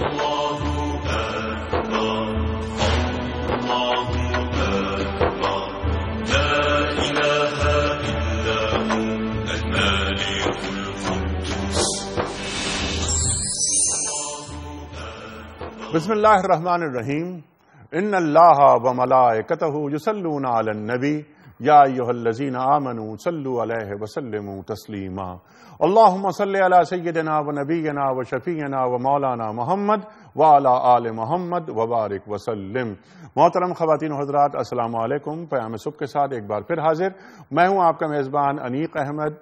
بسم اللہ الرحمن الرحیم ان اللہ وملائکتہ یصلون علی النبی یا ایھا الذین آمنوا صلوا علیہ وسلموا تسلیما اللہم صل علی سیدنا ونبینا وشفیعنا ومولانا محمد وعلی آل محمد وبارک وسلم۔ محترم خواتین و حضرات، السلام علیکم۔ پیام صبح کے ساتھ ایک بار پھر حاضر میں ہوں آپ کا میزبان انیق احمد۔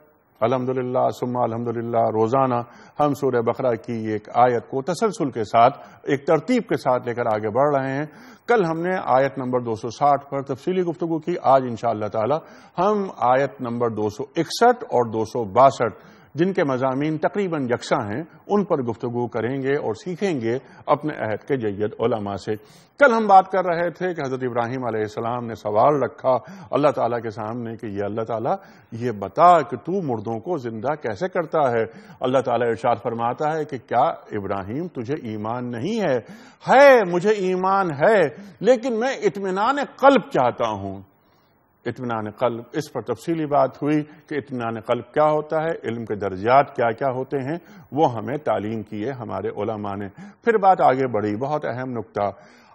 الحمدللہ ثم الحمدللہ روزانہ ہم سورہ بقرہ کی ایک آیت کو تسلسل کے ساتھ ایک ترتیب کے ساتھ لے کر آگے بڑھ رہے ہیں۔ کل ہم نے آیت نمبر 260 پر تفصیلی گفتگو کی۔ آج انشاءاللہ تعالی ہم آیت نمبر 261 اور 262 جن کے مضامین تقریباً یکساں ہیں ان پر گفتگو کریں گے اور سیکھیں گے اپنے عہد کے جید علماء سے۔ کل ہم بات کر رہے تھے کہ حضرت ابراہیم علیہ السلام نے سوال رکھا اللہ تعالیٰ کے سامنے کہ یہ اللہ تعالیٰ یہ بتا کہ تو مردوں کو زندہ کیسے کرتا ہے۔ اللہ تعالیٰ ارشاد فرماتا ہے کہ کیا ابراہیم تجھے ایمان نہیں ہے مجھے ایمان ہے، لیکن میں اطمینان قلب چاہتا ہوں۔ اطمینان قلب، اس پر تفصیلی بات ہوئی کہ اطمینان قلب کیا ہوتا ہے، علم کے درجات کیا کیا ہوتے ہیں، وہ ہمیں تعلیم کی ہے ہمارے علماء نے۔ پھر بات آگے بڑھی، بہت اہم نقطہ۔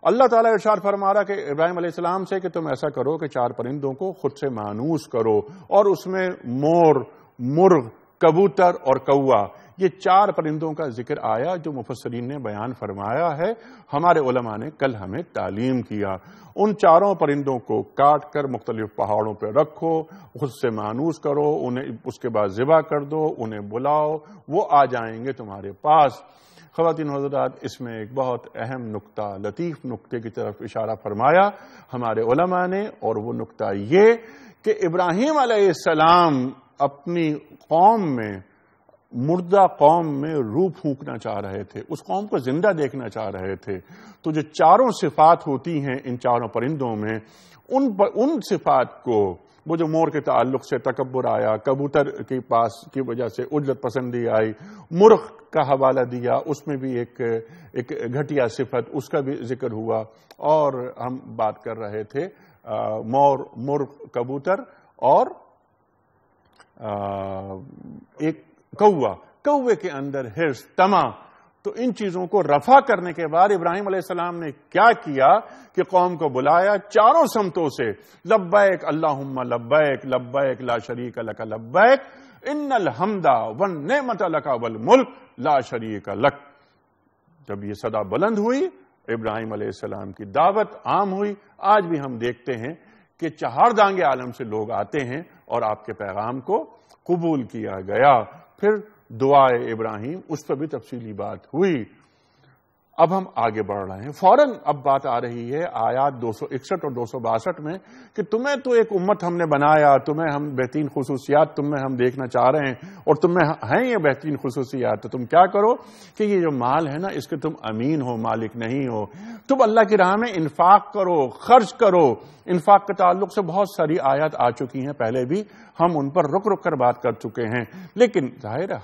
اللہ تعالیٰ ارشاد فرما رہا کہ ابراہیم علیہ السلام سے کہ تم ایسا کرو کہ 4 پرندوں کو خود سے مانوس کرو، اور اس میں مور، مرغ، کبوتر اور کوا، یہ 4 پرندوں کا ذکر آیا جو مفسرین نے بیان فرمایا ہے، ہمارے علماء نے کل ہمیں تعلیم کیا۔ ان 4 پرندوں کو کاٹ کر مختلف پہاڑوں پہ رکھو، خود سے مانوس کرو، انہیں اس کے بعد ذبح کر دو، انہیں بلاؤ، وہ آ جائیں گے تمہارے پاس۔ خواتین حضرات، اس میں ایک بہت اہم نقطہ، لطیف نقطے کی طرف اشارہ فرمایا ہمارے علماء نے، اور وہ نقطہ یہ کہ ابراہیم علیہ السلام اپنی قوم میں، مردہ قوم میں روح پھونکنا چاہ رہے تھے، اس قوم کو زندہ دیکھنا چاہ رہے تھے۔ تو جو 4 صفات ہوتی ہیں ان 4 پرندوں میں، ان صفات کو، وہ جو مور کے تعلق سے تکبر آیا، کبوتر کے پاس کی وجہ سے عجلت پسندی آئی، مرغ کا حوالہ دیا، اس میں بھی ایک گھٹیا صفت، اس کا بھی ذکر ہوا، اور ہم بات کر رہے تھے مور، مرغ، کبوتر اور ایک کوے کے اندر ہرس، طمع۔ تو ان چیزوں کو رفع کرنے کے بعد ابراہیم علیہ السلام نے کیا کیا کہ قوم کو بلایا 4 سمتوں سے، لبیک اللہم لبیک، لبیک لا شریک لک لبیک، ان الحمد والنعمت لک والملک لا شریک لک۔ جب یہ صدا بلند ہوئی، ابراہیم علیہ السلام کی دعوت عام ہوئی۔ آج بھی ہم دیکھتے ہیں کہ 4 دانگے عالم سے لوگ آتے ہیں اور آپ کے پیغام کو قبول کیا گیا۔ پھر دعائے ابراہیم، اس پر بھی تفصیلی بات ہوئی۔ اب ہم آگے بڑھ رہے ہیں، فوراً اب بات آ رہی ہے آیات 261 اور 262 میں کہ تمہیں تو ایک امت ہم نے بنایا، تمہیں ہم بہترین خصوصیات تم میں ہم دیکھنا چاہ رہے ہیں، اور تم میں ہیں یہ بہترین خصوصیات، تو تم کیا کرو کہ یہ جو مال ہے نا، اس کے تم امین ہو، مالک نہیں ہو، تم اللہ کی راہ میں انفاق کرو، خرچ کرو۔ انفاق کے تعلق سے بہت ساری آیات آ چکی ہیں، پہلے بھی ہم ان پر رک رک کر بات کر چکے ہیں، لیکن ظاہر ہے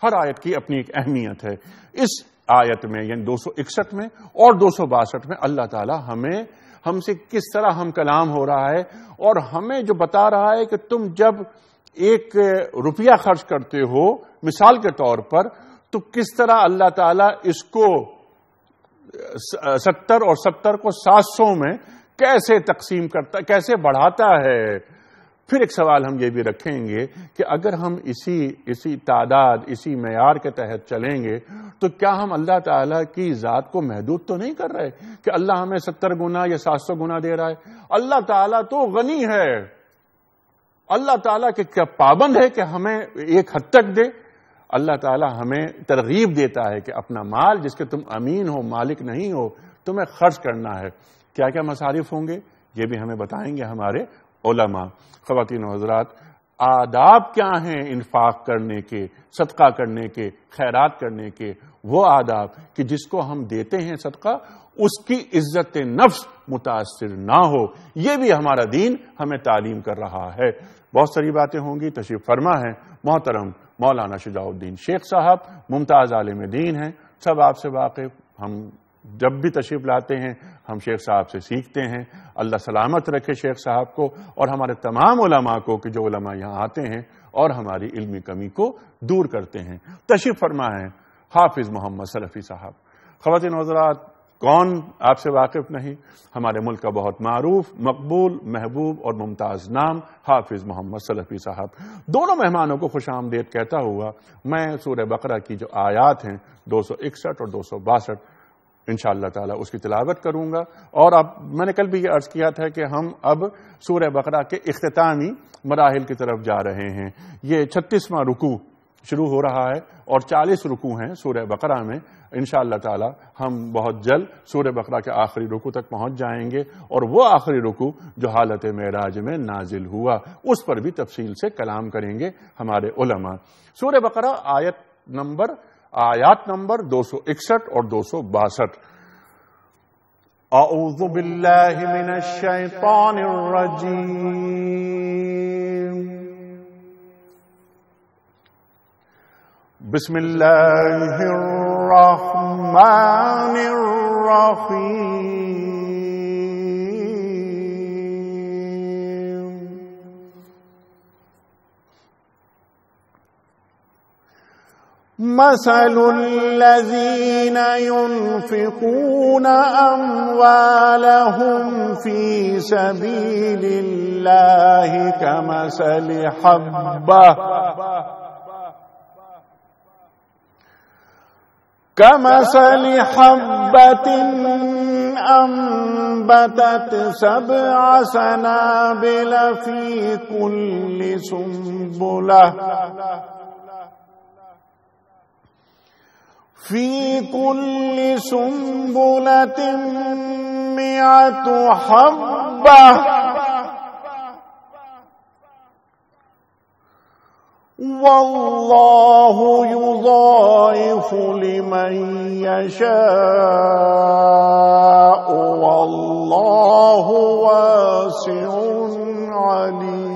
ہر آیت کی اپنی ایک اہمیت ہے۔ اس آیت میں یعنی 261 میں اور 262 میں اللہ تعالی ہم سے کس طرح ہم کلام ہو رہا ہے، اور ہمیں جو بتا رہا ہے کہ تم جب 1 روپیہ خرچ کرتے ہو مثال کے طور پر، تو کس طرح اللہ تعالیٰ اس کو 70 اور 70 کو 700 میں کیسے تقسیم کرتا، کیسے بڑھاتا ہے۔ پھر ایک سوال ہم یہ بھی رکھیں گے کہ اگر ہم اسی تعداد، اسی معیار کے تحت چلیں گے تو کیا ہم اللہ تعالیٰ کی ذات کو محدود تو نہیں کر رہے کہ اللہ ہمیں 70 گنا یا 700 گنا دے رہا ہے؟ اللہ تعالیٰ تو غنی ہے، اللہ تعالیٰ کے کیا پابند ہے کہ ہمیں ایک حد تک دے؟ اللہ تعالیٰ ہمیں ترغیب دیتا ہے کہ اپنا مال جس کے تم امین ہو، مالک نہیں ہو، تمہیں خرچ کرنا ہے۔ کیا کیا مصارف ہوں گے یہ بھی ہمیں بتائیں گے ہمارے علماء۔ خواتین و حضرات، آداب کیا ہیں انفاق کرنے کے، صدقہ کرنے کے، خیرات کرنے کے؟ وہ آداب کہ جس کو ہم دیتے ہیں صدقہ، اس کی عزت نفس متاثر نہ ہو، یہ بھی ہمارا دین ہمیں تعلیم کر رہا ہے۔ بہت ساری باتیں ہوں گی، تشریف فرما ہے محترم مولانا شجاع الدین شیخ صاحب، ممتاز عالم دین ہیں، سب آپ سے واقف. ہم جب بھی تشریف لاتے ہیں ہم شیخ صاحب سے سیکھتے ہیں. اللہ سلامت رکھے شیخ صاحب کو اور ہمارے تمام علماء کو کہ جو علماء یہاں آتے ہیں اور ہماری علمی کمی کو دور کرتے ہیں. تشریف فرما ہے حافظ محمد سلفی صاحب. خواتین و حضرات، کون آپ سے واقف نہیں، ہمارے ملک کا بہت معروف، مقبول، محبوب اور ممتاز نام حافظ محمد سلفی صاحب. دونوں مہمانوں کو خوش آمدید کہتا ہوا میں سورہ بقرہ کی جو آیات ہیں 261 اور 262 انشاءاللہ تعالی اس کی تلاوت کروں گا. اور اب میں نے کل بھی یہ عرض کیا تھا کہ ہم اب سورہ بقرہ کے اختتامی مراحل کی طرف جا رہے ہیں. یہ 36واں رکوع شروع ہو رہا ہے اور 40 رکوع ہیں سورہ بقرہ میں. انشاءاللہ تعالی ہم بہت جلد سورہ بقرہ کے آخری رکوع تک پہنچ جائیں گے اور وہ آخری رکوع جو حالت معراج میں نازل ہوا اس پر بھی تفصیل سے کلام کریں گے ہمارے علماء. سورہ بقرہ آیات نمبر 261 اور 262. اعوذ باللہ من الشیطان الرجیم. بسم اللہ الرحمن الرحیم. مثل الذين ينفقون أموالهم في سبيل الله كمثل حبة أنبتت 7 سنابل في كل سنبلة 100 حبة والله يضاعف لمن يشاء والله واسع عليم.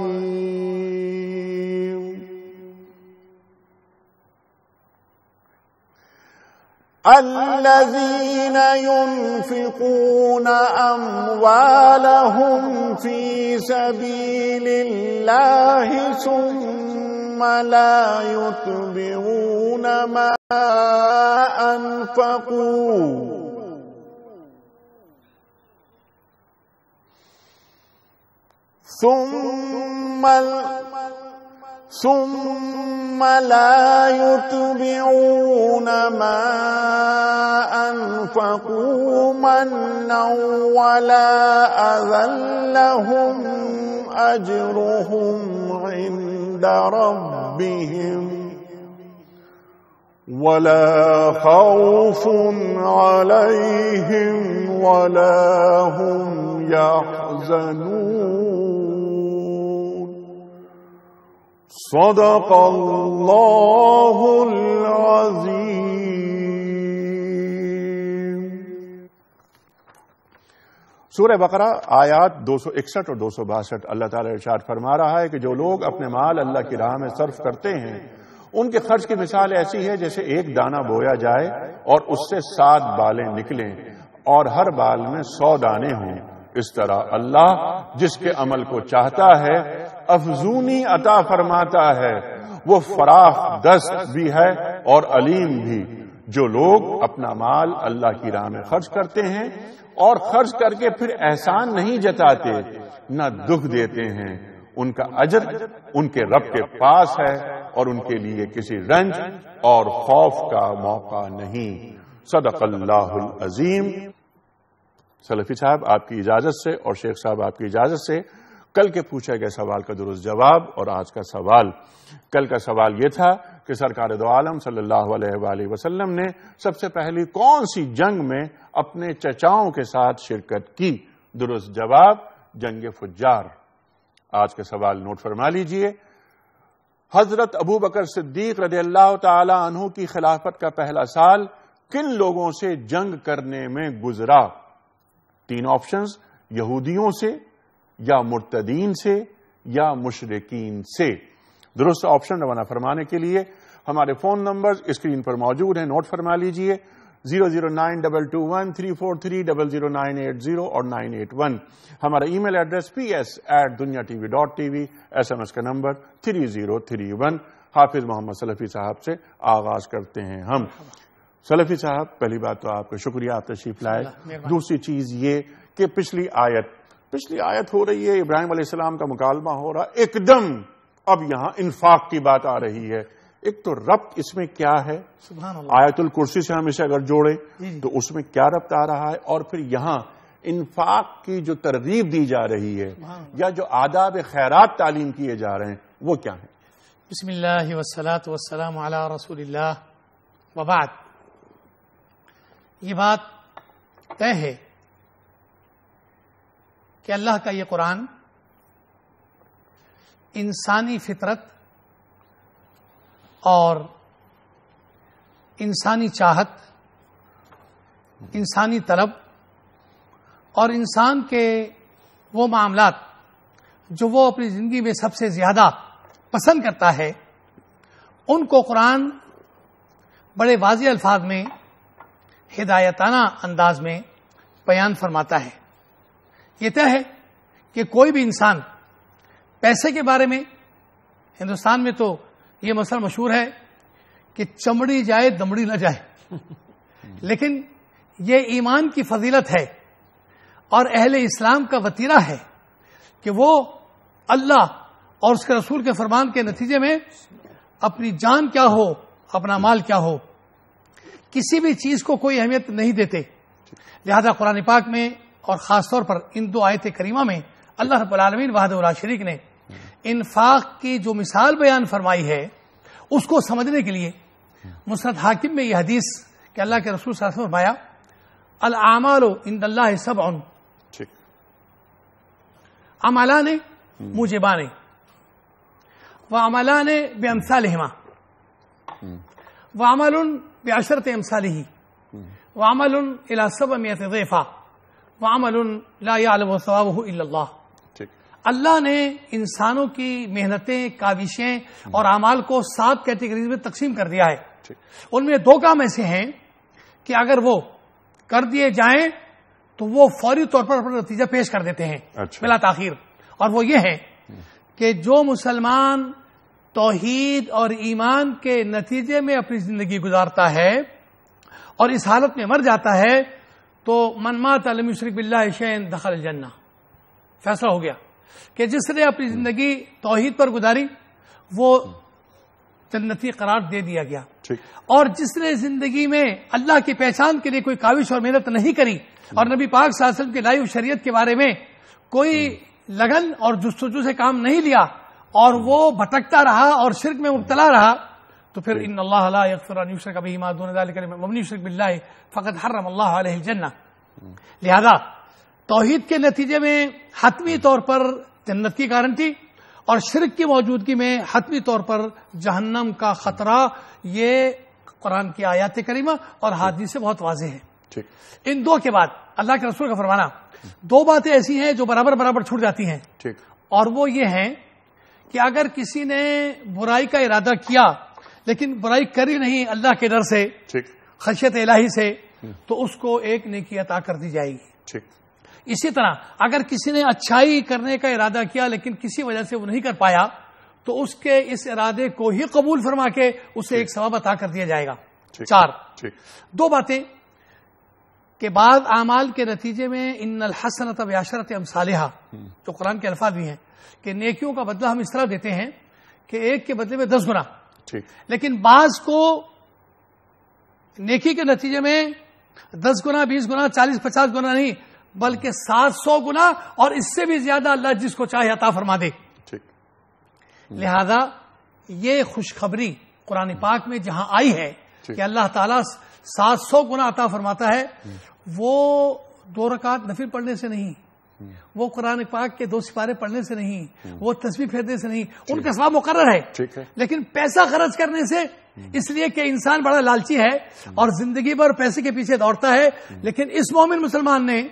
الذين ينفقون أموالهم في سبيل الله ثم لا يتبعون ما أنفقوا ثم لا يتبعون ما أنفقوا منا ولا أذى لهم أجرهم عند ربهم ولا خوف عليهم ولا هم يحزنون. صدق اللہ العظیم. سورہ بقرہ آیات 261 اور 262 اللہ تعالی ارشاد فرما رہا ہے کہ جو لوگ اپنے مال اللہ کی راہ میں صرف کرتے ہیں ان کے خرچ کی مثال ایسی ہے جیسے ایک دانہ بویا جائے اور اس سے 7 بالیں نکلیں اور ہر بال میں 100 دانے ہوں. اس طرح اللہ جس کے عمل کو چاہتا ہے افزونی عطا فرماتا ہے. وہ فراخ دست بھی ہے اور علیم بھی. جو لوگ اپنا مال اللہ کی راہ میں خرچ کرتے ہیں اور خرچ کر کے پھر احسان نہیں جتاتے نہ دکھ دیتے ہیں ان کا اجر ان کے رب کے پاس ہے اور ان کے لیے کسی رنج اور خوف کا موقع نہیں. صدق اللہ العظیم. سلفی صاحب آپ کی اجازت سے اور شیخ صاحب آپ کی اجازت سے کل کے پوچھے گئے سوال کا درست جواب اور آج کا سوال. کل کا سوال یہ تھا کہ سرکار دو عالم صلی اللہ علیہ وآلہ وسلم نے سب سے پہلی کون سی جنگ میں اپنے چچاؤں کے ساتھ شرکت کی؟ درست جواب جنگ فجار. آج کا سوال نوٹ فرما لیجئے. حضرت ابو بکر صدیق رضی اللہ تعالی عنہ کی خلافت کا پہلا سال کن لوگوں سے جنگ کرنے میں گزرا؟ 3 آپشنز: یہودیوں سے یا مرتدین سے یا مشرکین سے. درست آپشن روانہ فرمانے کے لیے ہمارے فون نمبر اسکرین پر موجود ہیں، نوٹ فرما لیجئے 009221343000980 اور 981. ہمارا ای میل ایڈریس ps@dunyatv.tv، SMS کا نمبر 3031. حافظ محمد سلفی صاحب سے آغاز کرتے ہیں ہم. سلفی صاحب، پہلی بات تو آپ کا شکریہ، آپ تشریف لائے. دوسری چیز یہ کہ پچھلی آیت ہو رہی ہے، ابراہیم علیہ السلام کا مکالمہ ہو رہا، ایک دم اب یہاں انفاق کی بات آ رہی ہے. ایک تو ربط اس میں کیا ہے؟ سبحان اللہ. آیت الکرسی سے ہم اسے اگر جوڑیں تو اس میں کیا ربط آ رہا ہے؟ اور پھر یہاں انفاق کی جو ترغیب دی جا رہی ہے یا جو آداب خیرات تعلیم کیے جا رہے ہیں وہ کیا ہیں؟ بسم اللہ والصلاة والسلام علی رسول اللہ وبعد. یہ بات طے ہے کہ اللہ کا یہ قرآن انسانی فطرت اور انسانی چاہت، انسانی طلب اور انسان کے وہ معاملات جو وہ اپنی زندگی میں سب سے زیادہ پسند کرتا ہے، ان کو قرآن بڑے واضح الفاظ میں ہدایتانہ انداز میں بیان فرماتا ہے. یہ طے ہے کہ کوئی بھی انسان پیسے کے بارے میں، ہندوستان میں تو یہ مسئلہ مشہور ہے کہ چمڑی جائے دمڑی نہ جائے، لیکن یہ ایمان کی فضیلت ہے اور اہل اسلام کا وتیرہ ہے کہ وہ اللہ اور اس کے رسول کے فرمان کے نتیجے میں اپنی جان کیا ہو، اپنا مال کیا ہو، کسی بھی چیز کو کوئی اہمیت نہیں دیتے. لہذا قرآن پاک میں اور خاص طور پر ان دو آیت کریمہ میں اللہ رب العالمین وحدہ لا شریک نے انفاق کی جو مثال بیان فرمائی ہے اس کو سمجھنے کے لیے مسند حاکم میں یہ حدیث کہ اللہ کے رسول صلی اللہ علیہ وسلم فرمایا الاعمال عند اللہ سبع عملان موجبان وعملان بامثالهما وعمل بعشرة امثاله وعمل الى 700 ضعف وعمل لا يعلم ثوابه الا اللہ. اللہ نے انسانوں کی محنتیں، کاوشیں اور اعمال کو 7 کیٹیگریز میں تقسیم کر دیا ہے. ان میں 2 کام ایسے ہیں کہ اگر وہ کر دیے جائیں تو وہ فوری طور پر اپنا نتیجہ پیش کر دیتے ہیں بلا تاخیر. اور وہ یہ ہے کہ جو مسلمان توحید اور ایمان کے نتیجے میں اپنی زندگی گزارتا ہے اور اس حالت میں مر جاتا ہے تو من مات لم یشرک باللہ شیئا دخل الجنہ. فیصلہ ہو گیا کہ جس نے اپنی زندگی توحید پر گزاری وہ جنتی قرار دے دیا گیا، اور جس نے زندگی میں اللہ کی پہچان کے لیے کوئی کاوش اور محنت نہیں کری اور نبی پاک صلی اللہ علیہ وسلم کی لائی شریعت کے بارے میں کوئی لگن اور جستجو سے کام نہیں لیا اور وہ بھٹکتا رہا اور شرک میں مبتلا رہا تو پھر ان اللہ لا یغفر ان یشرک بہ ما دون ذلک لمن یشرک باللہ فقد حرم اللہ علیہ الجنہ. لہذا توحید کے نتیجے میں حتمی طور پر جنت کی گارنٹی اور شرک کی موجودگی میں حتمی طور پر جہنم کا خطرہ، یہ قرآن کی آیات کریمہ اور حدیث سے بہت واضح ہے. ان 2 کے بعد اللہ کے رسول کا فرمانا 2 باتیں ایسی ہیں جو برابر برابر چھوٹ جاتی ہیں، اور وہ یہ ہیں کہ اگر کسی نے برائی کا ارادہ کیا لیکن برائی کری نہیں اللہ کے ڈر سے، خشیت الہی سے، تو اس کو ایک نیکی عطا کر دی جائے گی. اسی طرح اگر کسی نے اچھائی کرنے کا ارادہ کیا لیکن کسی وجہ سے وہ نہیں کر پایا تو اس کے اس ارادے کو ہی قبول فرما کے اسے ایک ثواب عطا کر دیا جائے گا. 4 2 باتیں کہ بعض اعمال کے نتیجے میں ان الحسنۃ بعشرۃ امثالها جو قرآن کے الفاظ بھی ہیں کہ نیکیوں کا بدلہ ہم اس طرح دیتے ہیں کہ ایک کے بدلے میں 10 گنا، لیکن بعض کو نیکی کے نتیجے میں 10 گنا، 20 گنا، 40، 50 گنا نہیں بلکہ 700 گنا اور اس سے بھی زیادہ اللہ جس کو چاہے عطا فرما دے. لہذا یہ خوشخبری قرآن پاک میں جہاں آئی ہے کہ اللہ تعالیٰ 700 گنا عطا فرماتا ہے، وہ 2 رکعت نفل پڑھنے سے نہیں، وہ قرآن پاک کے 2 سپارے پڑھنے سے نہیں، وہ تسبیح پھیرنے سے نہیں، ان کا ثواب مقرر ہے. لیکن پیسہ خرچ کرنے سے، اس لیے کہ انسان بڑا لالچی ہے اور زندگی بھر پیسے کے پیچھے دوڑتا ہے، لیکن اس مومن مسلمان نے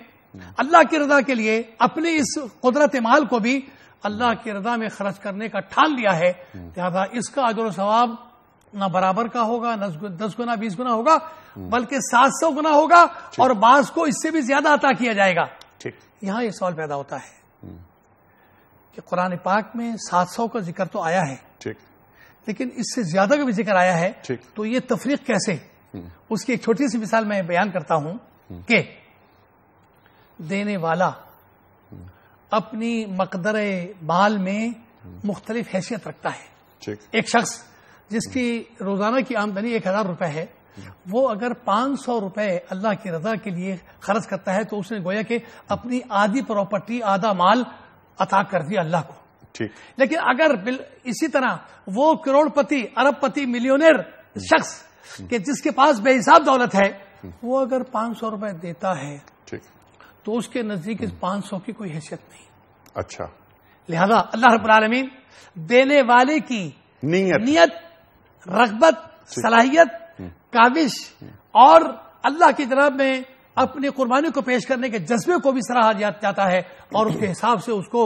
اللہ کی رضا کے لیے اپنی اس قدرت مال کو بھی اللہ کی رضا میں خرچ کرنے کا ٹھان لیا ہے. لہذا اس کا اجر و ثواب نہ برابر کا ہوگا، نہ 10 گنا 20 گنا ہوگا، بلکہ 700 گنا ہوگا، اور بعض کو اس سے بھی زیادہ عطا کیا جائے گا۔ یہاں یہ سوال پیدا ہوتا ہے کہ قرآن پاک میں 700 کا ذکر تو آیا ہے، لیکن اس سے زیادہ کا بھی ذکر آیا ہے، تو یہ تفریق کیسے؟ اس کی ایک چھوٹی سی مثال میں بیان کرتا ہوں کہ دینے والا اپنی مقدر مال میں مختلف حیثیت رکھتا ہے۔ ایک شخص جس کی روزانہ کی آمدنی 1000 روپے ہے، وہ اگر 500 روپے اللہ کی رضا کے لیے خرچ کرتا ہے تو اس نے گویا کہ اپنی آدھی پراپرٹی، آدھا مال عطا کر دیا اللہ کو۔ لیکن اگر اسی طرح وہ کروڑ پتی، ارب پتی، ملینئر شخص کہ جس کے پاس بے حساب دولت ہے، وہ اگر 500 روپے دیتا ہے تو اس کے نزدیک اس 500 کی کوئی حیثیت نہیں۔ اچھا، لہذا اللہ رب العالمین دینے والے کی نیت، رغبت، صلاحیت، کاوش اور اللہ کی جناب میں اپنی قربانی کو پیش کرنے کے جذبے کو بھی سراہا جاتا ہے، اور اس کے حساب سے اس کو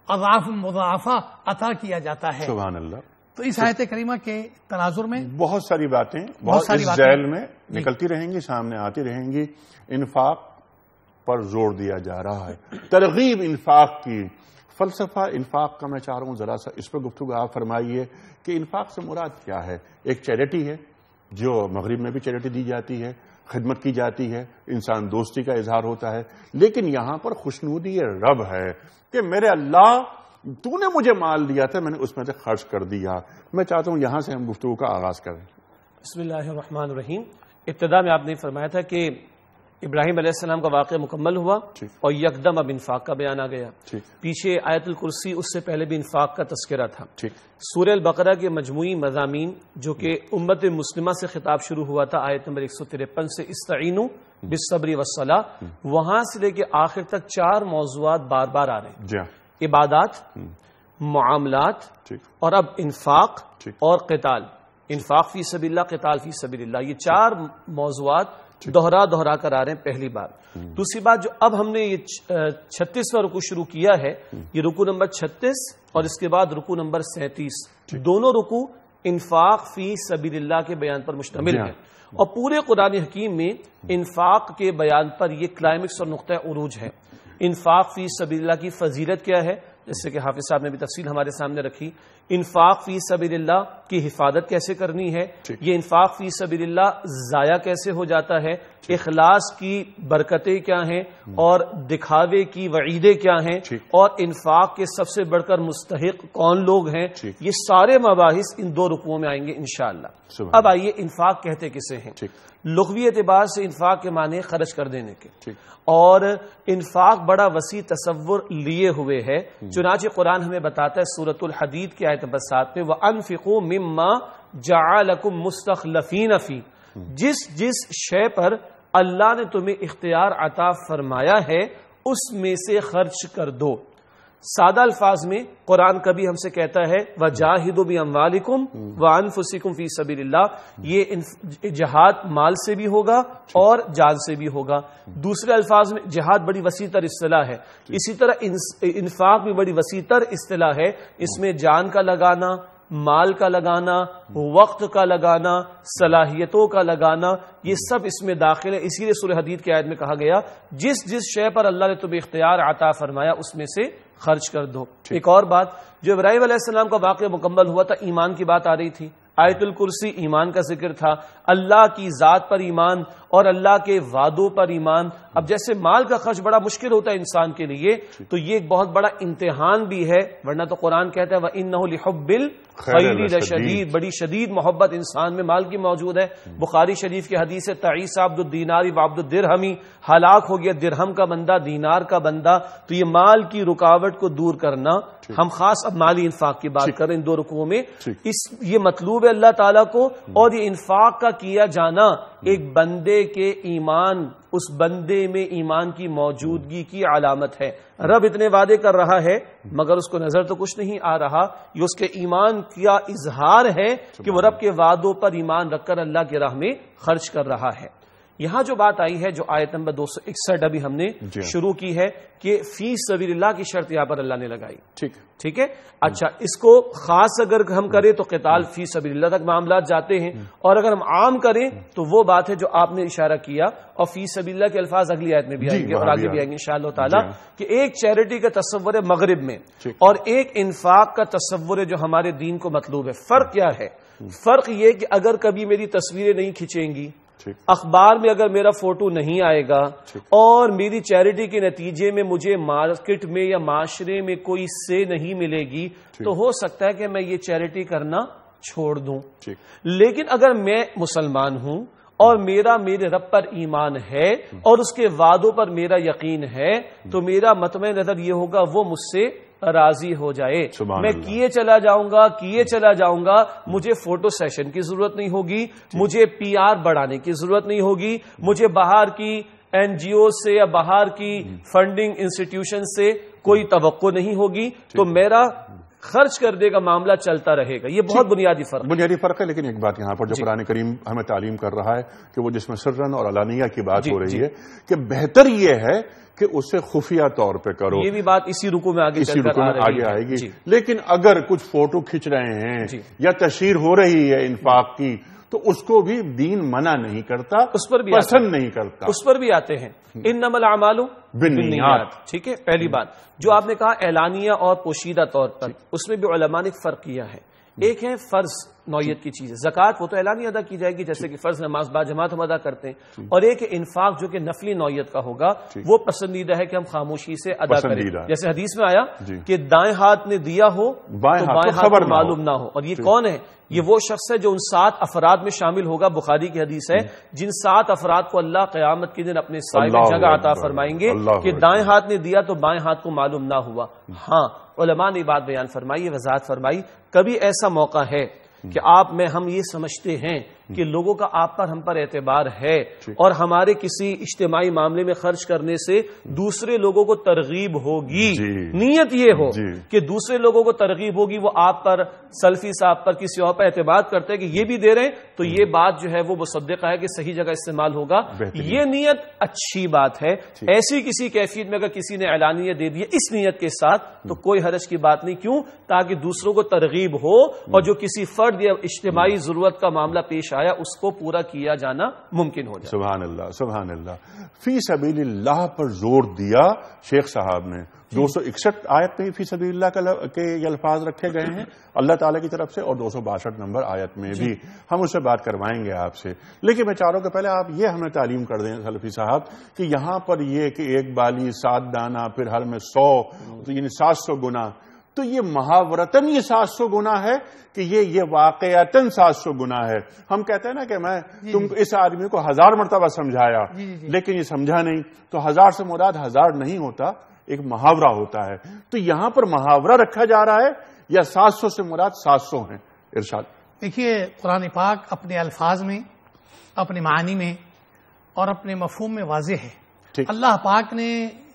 اضعاف مضاعفہ عطا کیا جاتا ہے۔ سبحان اللہ۔ تو اس آیت کریمہ کے تناظر میں بہت ساری باتیں اس ذیل میں نکلتی رہیں گی، سامنے آتی رہیں گی۔ انفاق پر زور دیا جا رہا ہے، ترغیب انفاق کی۔ فلسفہ انفاق کا میں چاہ رہا ہوں ذرا سا اس پہ گفتگو آپ فرمائیے کہ انفاق سے مراد کیا ہے؟ ایک چیریٹی ہے جو مغرب میں بھی چیریٹی دی جاتی ہے، خدمت کی جاتی ہے، انسان دوستی کا اظہار ہوتا ہے، لیکن یہاں پر خوشنودی رب ہے کہ میرے اللہ تو نے مجھے مال دیا تھا، میں نے اس میں سے خرچ کر دیا۔ میں چاہتا ہوں یہاں سے ہم گفتگو کا آغاز کریں۔ بسم اللہ الرحمن الرحیم۔ ابتدا میں آپ نے فرمایا تھا کہ ابراہیم علیہ السلام کا واقعہ مکمل ہوا اور یکدم اب انفاق کا بیان آ گیا۔ پیچھے آیت الکرسی، اس سے پہلے بھی انفاق کا تذکرہ تھا۔ سورہ البقرہ کے مجموعی مضامین جو کہ امت مسلمہ سے خطاب شروع ہوا تھا آیت نمبر 153 سے، استعینوا بالصبر والصلاۃ، وہاں سے لے کے آخر تک 4 موضوعات بار بار آ رہے ہیں: عبادات، معاملات، اور اب انفاق اور قتال۔ انفاق فی سبیل اللہ، قتال فی سبیل اللہ، یہ 4 موضوعات دہرا کر آ رہے ہیں۔ پہلی بات۔ دوسری بات، جو اب ہم نے یہ 36واں رکوع شروع کیا ہے، یہ رکوع نمبر 36 اور اس کے بعد رکوع نمبر 37، دونوں رکوع انفاق فی سبیل اللہ کے بیان پر مشتمل ہیں، اور پورے قرآن حکیم میں انفاق کے بیان پر یہ کلائمیکس اور نقطہ عروج ہے۔ انفاق فی سبیل اللہ کی فضیلت کیا ہے، جیسے کہ حافظ صاحب نے بھی تفصیل ہمارے سامنے رکھی۔ انفاق فی سبیل اللہ کی حفاظت کیسے کرنی ہے، یہ انفاق فی سبیل اللہ ضائع کیسے ہو جاتا ہے، اخلاص کی برکتیں کیا ہیں اور دکھاوے کی وعیدیں کیا ہیں، اور انفاق کے سب سے بڑھ کر مستحق کون لوگ ہیں، یہ سارے مباحث ان 2 رکوعوں میں آئیں گے انشاءاللہ۔ اب آئیے انفاق کہتے کسے ہیں۔ لغوی اعتبار سے انفاق کے معنی خرچ کر دینے کے، اور انفاق بڑا وسیع تصور لیے ہوئے ہے۔ چنانچہ قرآن ہمیں بتاتا ہے سورۃ الحدید کی آیت نمبر 7 میں، وَأَنفِقُوا مِمَّا جَعَلَكُم مُّسْتَخْلَفِينَ فِيهِ، جس شے پر اللہ نے تمہیں اختیار عطا فرمایا ہے اس میں سے خرچ کر دو۔ سادہ الفاظ میں قرآن کبھی ہم سے کہتا ہے وَجَاهِدُوا بِأَمْوَالِكُمْ وَأَنفُسِكُمْ فِي سَبِيلِ اللَّهِ، یہ جہاد مال سے بھی ہوگا اور جان سے بھی ہوگا۔ دوسرے الفاظ میں جہاد بڑی وسیع تر اصطلاح ہے، اسی طرح انفاق بھی بڑی وسیع تر اصطلاح ہے، اس میں جان کا لگانا، مال کا لگانا، وقت کا لگانا، صلاحیتوں کا لگانا، یہ سب اس میں داخل ہے۔ اسی لیے سورہ حدید کی آیت میں کہا گیا جس شے پر اللہ نے تمہیں اختیار عطا فرمایا اس میں سے خرچ کر دو۔ ایک اور بات، جو ابراہیم علیہ السلام کا واقعہ مکمل ہوا تھا، ایمان کی بات آ رہی تھی، آیت الکرسی ایمان کا ذکر تھا، اللہ کی ذات پر ایمان اور اللہ کے وعدوں پر ایمان۔ اب جیسے مال کا خرچ بڑا مشکل ہوتا ہے انسان کے لیے، تو یہ ایک بہت بڑا امتحان بھی ہے، ورنہ تو قرآن کہتا ہے وَإِنَّهُ لِحُبِّ الْخَيْرِ لَشَدِيدٌ، بڑی شدید محبت انسان میں مال کی موجود ہے۔ بخاری شریف کی حدیث ہے تعیس عبد الدینار وعبد الدرہم، ہلاک ہو گیا درہم کا بندہ، دینار کا بندہ۔ تو یہ مال کی رکاوٹ کو دور کرنا، ہم خاص اب مالی انفاق کی بات کریں ان 2 رکوعوں میں، یہ مطلوب ہے اللہ تعالیٰ کو، اور یہ انفاق کا کیا جانا ایک بندے کے ایمان، اس بندے میں ایمان کی موجودگی کی علامت ہے۔ رب اتنے وعدے کر رہا ہے مگر اس کو نظر تو کچھ نہیں آ رہا، یہ اس کے ایمان کا اظہار ہے کہ وہ رب کے وعدوں پر ایمان رکھ کر اللہ کی راہ میں خرچ کر رہا ہے۔ یہاں جو بات آئی ہے جو آیت نمبر 261 ابھی ہم نے شروع کی ہے کہ فی سبیل اللہ کی شرط یہاں پر اللہ نے لگائی. ٹھیک ہے. اچھا اس کو خاص اگر ہم کریں تو قتال فی سبیل اللہ تک معاملات جاتے ہیں, اور اگر ہم عام کریں تو وہ بات ہے جو آپ نے اشارہ کیا, اور فی سبیل اللہ کے الفاظ اگلی آیت میں بھی آئیں گے اور آگے بھی آئیں گے انشاءاللہ تعالی, کہ ایک چیریٹی کا تصور ہے مغرب میں اور ایک انفاق کا تصور ہے جو ہمارے دین کو مطلوب ہے. فرق کیا ہے؟ فرق یہ کہ اگر کبھی میری تصویریں نہیں کھینچیں گی, اخبار میں اگر میرا فوٹو نہیں آئے گا, اور میری چیریٹی کے نتیجے میں مجھے مارکیٹ میں یا معاشرے میں کوئی سے نہیں ملے گی, تو ہو سکتا ہے کہ میں یہ چیریٹی کرنا چھوڑ دوں. لیکن اگر میں مسلمان ہوں اور میرا میرے رب پر ایمان ہے اور اس کے وعدوں پر میرا یقین ہے, تو میرا مطمع نظر یہ ہوگا وہ مجھ سے راضی ہو جائے. میں کیے چلا جاؤں گا, مجھے فوٹو سیشن کی ضرورت نہیں ہوگی, مجھے پی آر بڑھانے کی ضرورت نہیں ہوگی, مجھے باہر کی این جی او سے یا باہر کی فنڈنگ انسٹیٹیوشن سے کوئی توقع نہیں ہوگی, تو میرا خرچ کرنے کا معاملہ چلتا رہے گا. یہ بہت بنیادی فرق ہے. لیکن ایک بات یہاں پر جو قرآن کریم ہمیں تعلیم کر رہا ہے کہ وہ جس میں سرن اور علانیہ کی بات ہو رہی ہے کہ بہتر یہ ہے کہ اسے خفیہ طور پہ کرو. یہ بھی بات اسی رکوع میں آگے آئے گی. لیکن اگر کچھ فوٹو کھینچ رہے ہیں یا تشہیر ہو رہی ہے انفاق کی, تو اس کو بھی دین منع نہیں کرتا, اس پر بھی پسند نہیں کرتا, اس پر بھی آتے ہیں. انما الاعمال بالنیات. ٹھیک ہے. پہلی بات جو آپ نے کہا اعلانیہ اور پوشیدہ طور پر, اس میں بھی علماء نے فرق کیا ہے. ایک ہے فرض نوعیت کی چیز, زکوٰۃ وہ تو اعلانیہ ادا کی جائے گی جیسے کہ فرض نماز با جماعت ہم ادا کرتے ہیں, اور ایک انفاق جو کہ نفلی نوعیت کا ہوگا, وہ پسندیدہ ہے کہ ہم خاموشی سے ادا کریں. جیسے حدیث میں آیا کہ دائیں ہاتھ نے دیا ہو تو بائیں ہاتھ کو معلوم نہ ہو. اور یہ کون ہے؟ یہ وہ شخص ہے جو ان 7 افراد میں شامل ہوگا. بخاری کی حدیث ہے جن 7 افراد کو اللہ قیامت کے دن اپنے سائے میں جگہ عطا فرمائیں گے کہ دائیں ہاتھ نے دیا تو بائیں ہاتھ کو معلوم نہ ہوا. ہاں علماء نے بات بیان فرمائی, وضاحت فرمائی. کبھی ایسا موقع ہے کہ ہم یہ سمجھتے ہیں کہ لوگوں کا آپ پر ہم پر اعتبار ہے, اور ہمارے کسی اجتماعی معاملے میں خرچ کرنے سے دوسرے لوگوں کو ترغیب ہوگی, نیت یہ ہو کہ دوسرے لوگوں کو ترغیب ہوگی, وہ آپ پر, سلفی صاحب پر, کسی اور پر اعتماد کرتے ہیں کہ یہ بھی دے رہے ہیں, تو یہ بات جو ہے وہ مصدقہ ہے کہ صحیح جگہ استعمال ہوگا. یہ نیت اچھی بات ہے. ایسی کسی کیفیت میں اگر کسی نے اعلانیہ دے دی اس نیت کے ساتھ, تو کوئی حرج کی بات نہیں. کیوں؟ تاکہ دوسروں کو ترغیب ہو, اور جو کسی فرد یا اجتماعی ضرورت کا معاملہ پیش آیا اس کو پورا کیا جانا ممکن ہو جائے. سبحان اللہ, سبحان اللہ. فی سبیل اللہ پر زور دیا شیخ صاحب نے. 261 آیت میں فی سبیل اللہ کے یہ الفاظ رکھے گئے ہیں اللہ تعالیٰ کی طرف سے, اور 262 نمبر آیت میں بھی ہم اس سے بات کروائیں گے آپ سے. لیکن میں چاہ رہا ہوں کہ پہلے آپ یہ ہمیں تعلیم کر دیں سلفی صاحب کہ یہاں پر یہ کہ ایک بالی 7 دانہ پھر ہر میں 100, یعنی 700 گنا, تو یہ محاورتاً یہ 700 گنا ہے کہ یہ واقعتاً 700 گنا ہے. ہم کہتے ہیں نا کہ میں تم اس آدمی کو 1000 مرتبہ سمجھایا, لیکن یہ سمجھا نہیں, تو 1000 سے مراد 1000 نہیں ہوتا, ایک محاورہ ہوتا ہے. تو یہاں پر محاورہ رکھا جا رہا ہے یا 700 سے مراد 700 ہیں؟ ارشاد. دیکھیے قرآن پاک اپنے الفاظ میں, اپنے معنی میں اور اپنے مفہوم میں واضح ہے. اللہ پاک نے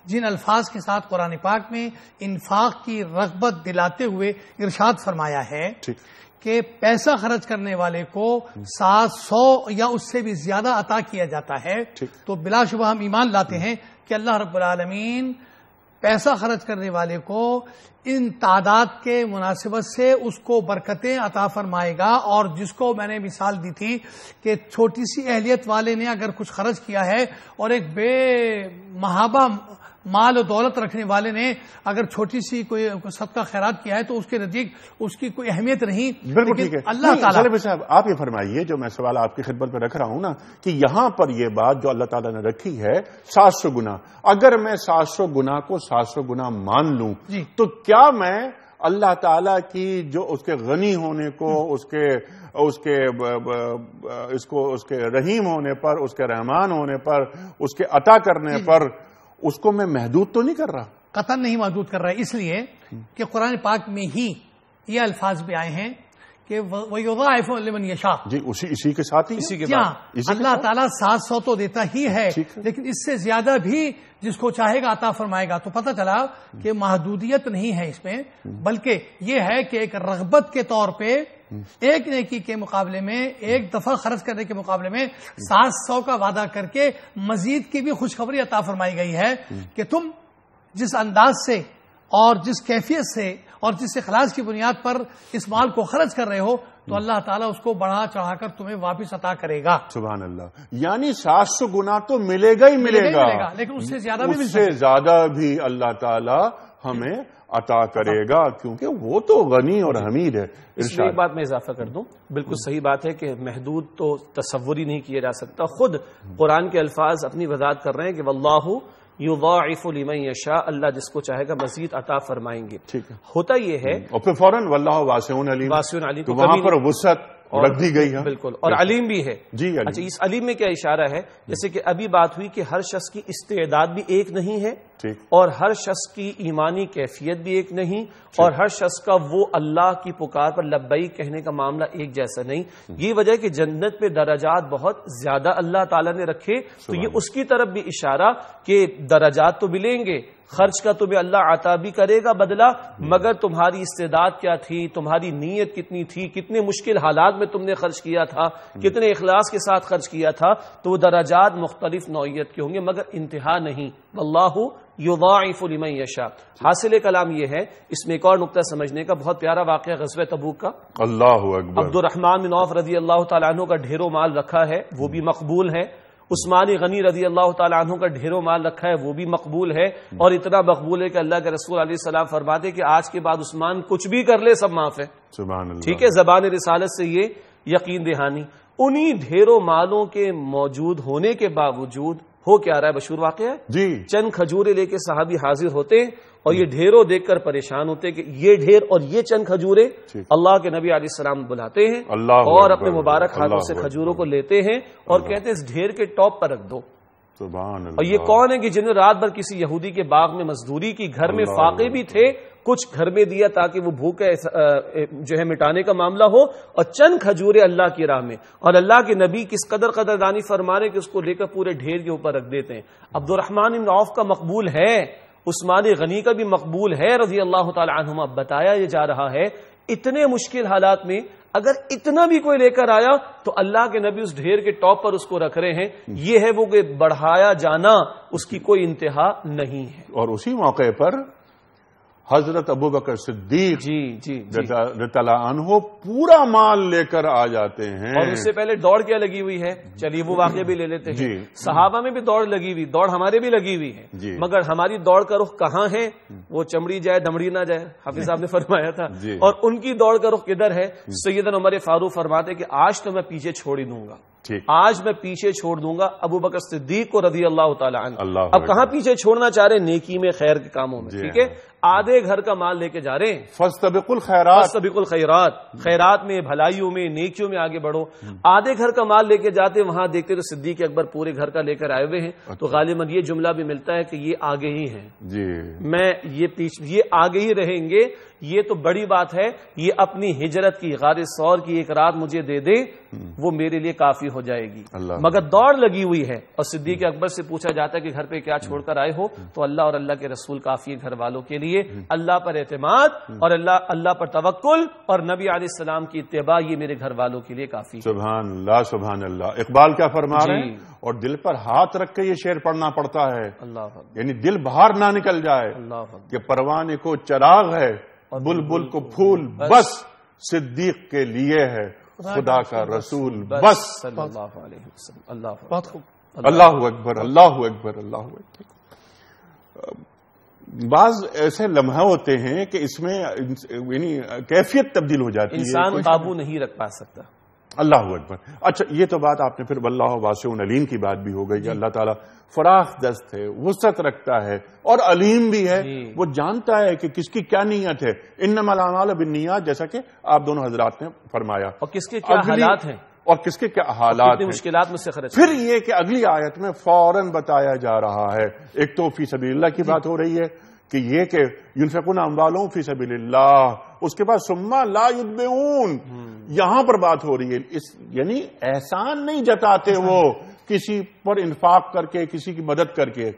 جن الفاظ کے ساتھ قرآن پاک میں انفاق کی رغبت دلاتے ہوئے ارشاد فرمایا ہے کہ پیسہ خرچ کرنے والے کو 700 یا اس سے بھی زیادہ عطا کیا جاتا ہے, تو بلا شبہ ہم ایمان لاتے ہیں کہ اللہ رب العالمین پیسہ خرچ کرنے والے کو ان تعداد کے مناسبت سے اس کو برکتیں عطا فرمائے گا. اور جس کو میں نے مثال دی تھی کہ چھوٹی سی اہلیت والے نے اگر کچھ خرچ کیا ہے اور ایک بے محابہ مال و دولت رکھنے والے نے اگر چھوٹی سی کوئی صدقہ خیرات کیا ہے تو اس کے نزدیک اس کی کوئی اہمیت نہیں. بالکل ٹھیک ہے. اللہ تعالیٰ صاحب آپ یہ فرمائیے, جو میں سوال آپ کی خدمت پہ رکھ رہا ہوں نا, کہ یہاں پر یہ بات جو اللہ تعالیٰ نے رکھی ہے 700 گنا, اگر میں 700 گنا کو 700 گنا مان لوں تو کیا میں اللہ تعالیٰ کی جو اس کے غنی ہونے کو, اس کے رحیم ہونے پر, اس کے رحمان ہونے پر, اس کے عطا کرنے پر, اس کو میں محدود تو نہیں کر رہا؟ قطعاً نہیں محدود کر رہا ہے, اس لیے کہ قرآن پاک میں ہی یہ الفاظ بھی آئے ہیں کہ وَيُضَاعِفُ لِمَنْ يَشَاءُ. جی اسی کے ساتھ ہی اللہ تعالیٰ 700 تو دیتا ہی ہے, لیکن اس سے زیادہ بھی جس کو چاہے گا عطا فرمائے گا. تو پتہ چلا کہ محدودیت نہیں ہے اس میں, بلکہ یہ ہے کہ ایک رغبت کے طور پہ ایک نیکی کے مقابلے میں، ایک دفعہ خرچ کرنے کے مقابلے میں 700 کا وعدہ کر کے مزید کی بھی خوشخبری عطا فرمائی گئی ہے کہ تم جس انداز سے اور جس کیفیت سے اور جس اخلاص کی بنیاد پر اس مال کو خرچ کر رہے ہو تو اللہ تعالیٰ اس کو بڑھا چڑھا کر تمہیں واپس عطا کرے گا. سبحان اللہ. یعنی 700 گنا تو ملے گا ہی ملے گا، لیکن اس سے زیادہ بھی اس سے زیادہ بھی اللہ تعالیٰ ہمیں عطا کرے گا، کیونکہ وہ تو غنی اور حمید ہے. اس میں ایک بات میں اضافہ کر دوں، بالکل صحیح بات ہے کہ محدود تو تصور ہی نہیں کیا جا سکتا. خود قرآن کے الفاظ اپنی وضاحت کر رہے ہیں کہ واللہ یضاعف لمن یشاء، اللہ جس کو چاہے گا مزید عطا فرمائیں گے. ٹھیک ہے. ہوتا یہ ہے اور پھر فوراً واللہ واسع علیم، واسع علیم، تو وہاں پر وسعت رکھ دی گئی ہے. بالکل. اور علیم بھی ہے. جی اچھا، اس علیم میں کیا اشارہ ہے؟ جیسے کہ ابھی بات ہوئی کہ ہر شخص کی استعداد بھی ایک نہیں ہے، اور ہر شخص کی ایمانی کیفیت بھی ایک نہیں، اور ہر شخص کا وہ اللہ کی پکار پر لبیک کہنے کا معاملہ ایک جیسا نہیں. یہ وجہ کہ جنت پہ درجات بہت زیادہ اللہ تعالیٰ نے رکھے، تو یہ اس کی طرف بھی اشارہ کہ درجات تو ملیں گے، خرچ کا تمہیں اللہ عطا بھی کرے گا بدلہ، مگر تمہاری استعداد کیا تھی، تمہاری نیت کتنی تھی، کتنے مشکل حالات میں تم نے خرچ کیا تھا، کتنے اخلاص کے ساتھ خرچ کیا تھا، تو وہ درجات مختلف نوعیت کے ہوں گے مگر انتہا نہیں. واللہ یضاعف لمن یشاء. حاصل کلام یہ ہے، اس میں ایک اور نقطہ سمجھنے کا، بہت پیارا واقعہ غزوہ تبوک کا. اللہ اکبر. عبد الرحمن بن عوف رضی اللہ تعالیٰ عنہ کا ڈھیروں مال رکھا ہے، وہ بھی مقبول ہے. عثمان غنی رضی اللہ تعالیٰ عنہ کا ڈھیروں مال رکھا ہے، وہ بھی مقبول ہے. اور اتنا مقبول ہے کہ اللہ کے رسول علیہ السلام فرماتے کہ آج کے بعد عثمان کچھ بھی کر لے سب معاف ہے. سبحان اللہ. ٹھیک ہے. زبان رسالت سے یہ یقین دہانی. انہی ڈھیروں مالوں کے موجود ہونے کے باوجود ہو کیا رہا ہے مشہور واقعہ ہے. جی. چند کھجورے لے کے صحابی حاضر ہوتے ہیں اور یہ ڈھیروں دیکھ کر پریشان ہوتے کہ یہ ڈھیر اور یہ چند کھجورے. اللہ کے نبی علیہ السلام بلاتے ہیں اور اپنے مبارک ہاتھوں سے کھجوروں کو لیتے ہیں اور کہتے ہیں اس ڈھیر کے ٹاپ پر رکھ دو. اور یہ کون ہے کہ جنہوں رات بھر کسی یہودی کے باغ میں مزدوری کی، گھر میں فاقے بھی تھے، کچھ گھر میں دیا تاکہ وہ بھوک جو ہے مٹانے کا معاملہ ہو، اور چند کھجورے اللہ کی راہ میں. اور اللہ کے نبی کس قدردانی فرما رہے کہ اس کو لے کر پورے ڈھیر کے اوپر رکھ دیتے ہیں. عبد الرحمن بن عوف کا مقبول ہے، عثمان غنی کا بھی مقبول ہے رضی اللہ تعالی عنہما. بتایا یہ جا رہا ہے اتنے مشکل حالات میں اگر اتنا بھی کوئی لے کر آیا تو اللہ کے نبی اس ڈھیر کے ٹاپ پر اس کو رکھ رہے ہیں. یہ ہے وہ کہ بڑھایا جانا، اس کی کوئی انتہا نہیں ہے. اور اسی موقع پر حضرت ابوبکر صدیق رضی اللہ عنہ پورا مال لے کر آ جاتے ہیں. اور اس سے پہلے دوڑ کیا لگی ہوئی ہے، چلیے وہ واقعہ بھی لے لیتے ہیں. صحابہ میں بھی دوڑ لگی ہوئی، دوڑ ہمارے بھی لگی ہوئی ہے، مگر ہماری دوڑ کا رخ کہاں ہے؟ وہ چمڑی جائے دمڑی نہ جائے، حافظ صاحب نے فرمایا تھا. اور ان کی دوڑ کا رخ کدھر ہے؟ سیدنا عمر فاروق فرماتے کہ آج تو میں پیچھے چھوڑ ہی دوں گا، آج میں پیچھے چھوڑ دوں گا ابوبکر صدیق کو رضی اللہ تعالی عنہ. اب کہاں پیچھے چھوڑنا چاہ رہے؟ نیکی میں، خیر کے کاموں میں. ٹھیک ہے. آدھے گھر کا مال لے کے جا رہے ہیں. فاستبقوا الخیرات، فاستبقوا الخیرات، خیرات میں، بھلائیوں میں، نیکیوں میں آگے بڑھو. آدھے گھر کا مال لے کے جاتے، وہاں دیکھتے تو صدیق اکبر پورے گھر کا لے کر آئے ہوئے ہیں. تو غالباً یہ جملہ بھی ملتا ہے کہ یہ آگے ہی ہیں. میں یہ آگے ہی رہیں گے. یہ تو بڑی بات ہے. یہ اپنی ہجرت کی، غار ثور کی ایک رات مجھے دے دے، وہ میرے لیے کافی ہو جائے گی. مگر دوڑ لگی ہوئی ہے. اور صدیق اکبر سے پوچھا جاتا ہے کہ گھر پہ کیا چھوڑ کر آئے ہو؟ تو اللہ اور اللہ کے رسول کافی ہے گھر والوں کے لیے. اللہ پر اعتماد اور اللہ پر توکل اور نبی علیہ السلام کی اتباع، یہ میرے گھر والوں کے لیے کافی. سبحان اللہ، سبحان اللہ. اقبال کیا فرما رہے ہیں؟ اور دل پر ہاتھ رکھ کے یہ شعر پڑھنا پڑتا ہے. یعنی دل باہر نہ نکل جائے کہ پروانے کو چراغ ہے، بلبل کو پھول بس، صدیق کے لیے ہے خدا کا رسول بس. اللہ علیہ وسلم. اللہ اکبر، اللہ اکبر، اللہ اکبر. بعض ایسے لمحے ہوتے ہیں کہ اس میں یعنی کیفیت تبدیل ہو جاتی ہے، انسان قابو نہیں رکھ پا سکتا. اللہ اکبر. اچھا، یہ تو بات آپ نے پھر واللہ واسع علیم کی بات بھی ہو گئی. اللہ تعالیٰ فراخ دست ہے، وسعت رکھتا ہے اور علیم بھی ہے. وہ جانتا ہے کہ کس کی کیا نیت ہے. انما الاعمال بالنیات، جیسا کہ آپ دونوں حضرات نے فرمایا. اور کس کے کیا حالات ہیں اور کس کے کیا حالات ہیں، مشکلات میں سے خرچ. پھر یہ کہ اگلی آیت میں فوراً بتایا جا رہا ہے. ایک تو فی سبیل اللہ کی بات ہو رہی ہے کہ یہ کہ ينفقون اموالهم فی سبیل اللہ، اس کے بعد ثم لا یتبعون، یہاں پر بات ہو رہی ہے. یعنی احسان نہیں جتاتے وہ کسی پر انفاق کر کے، کسی کی مدد کر کے.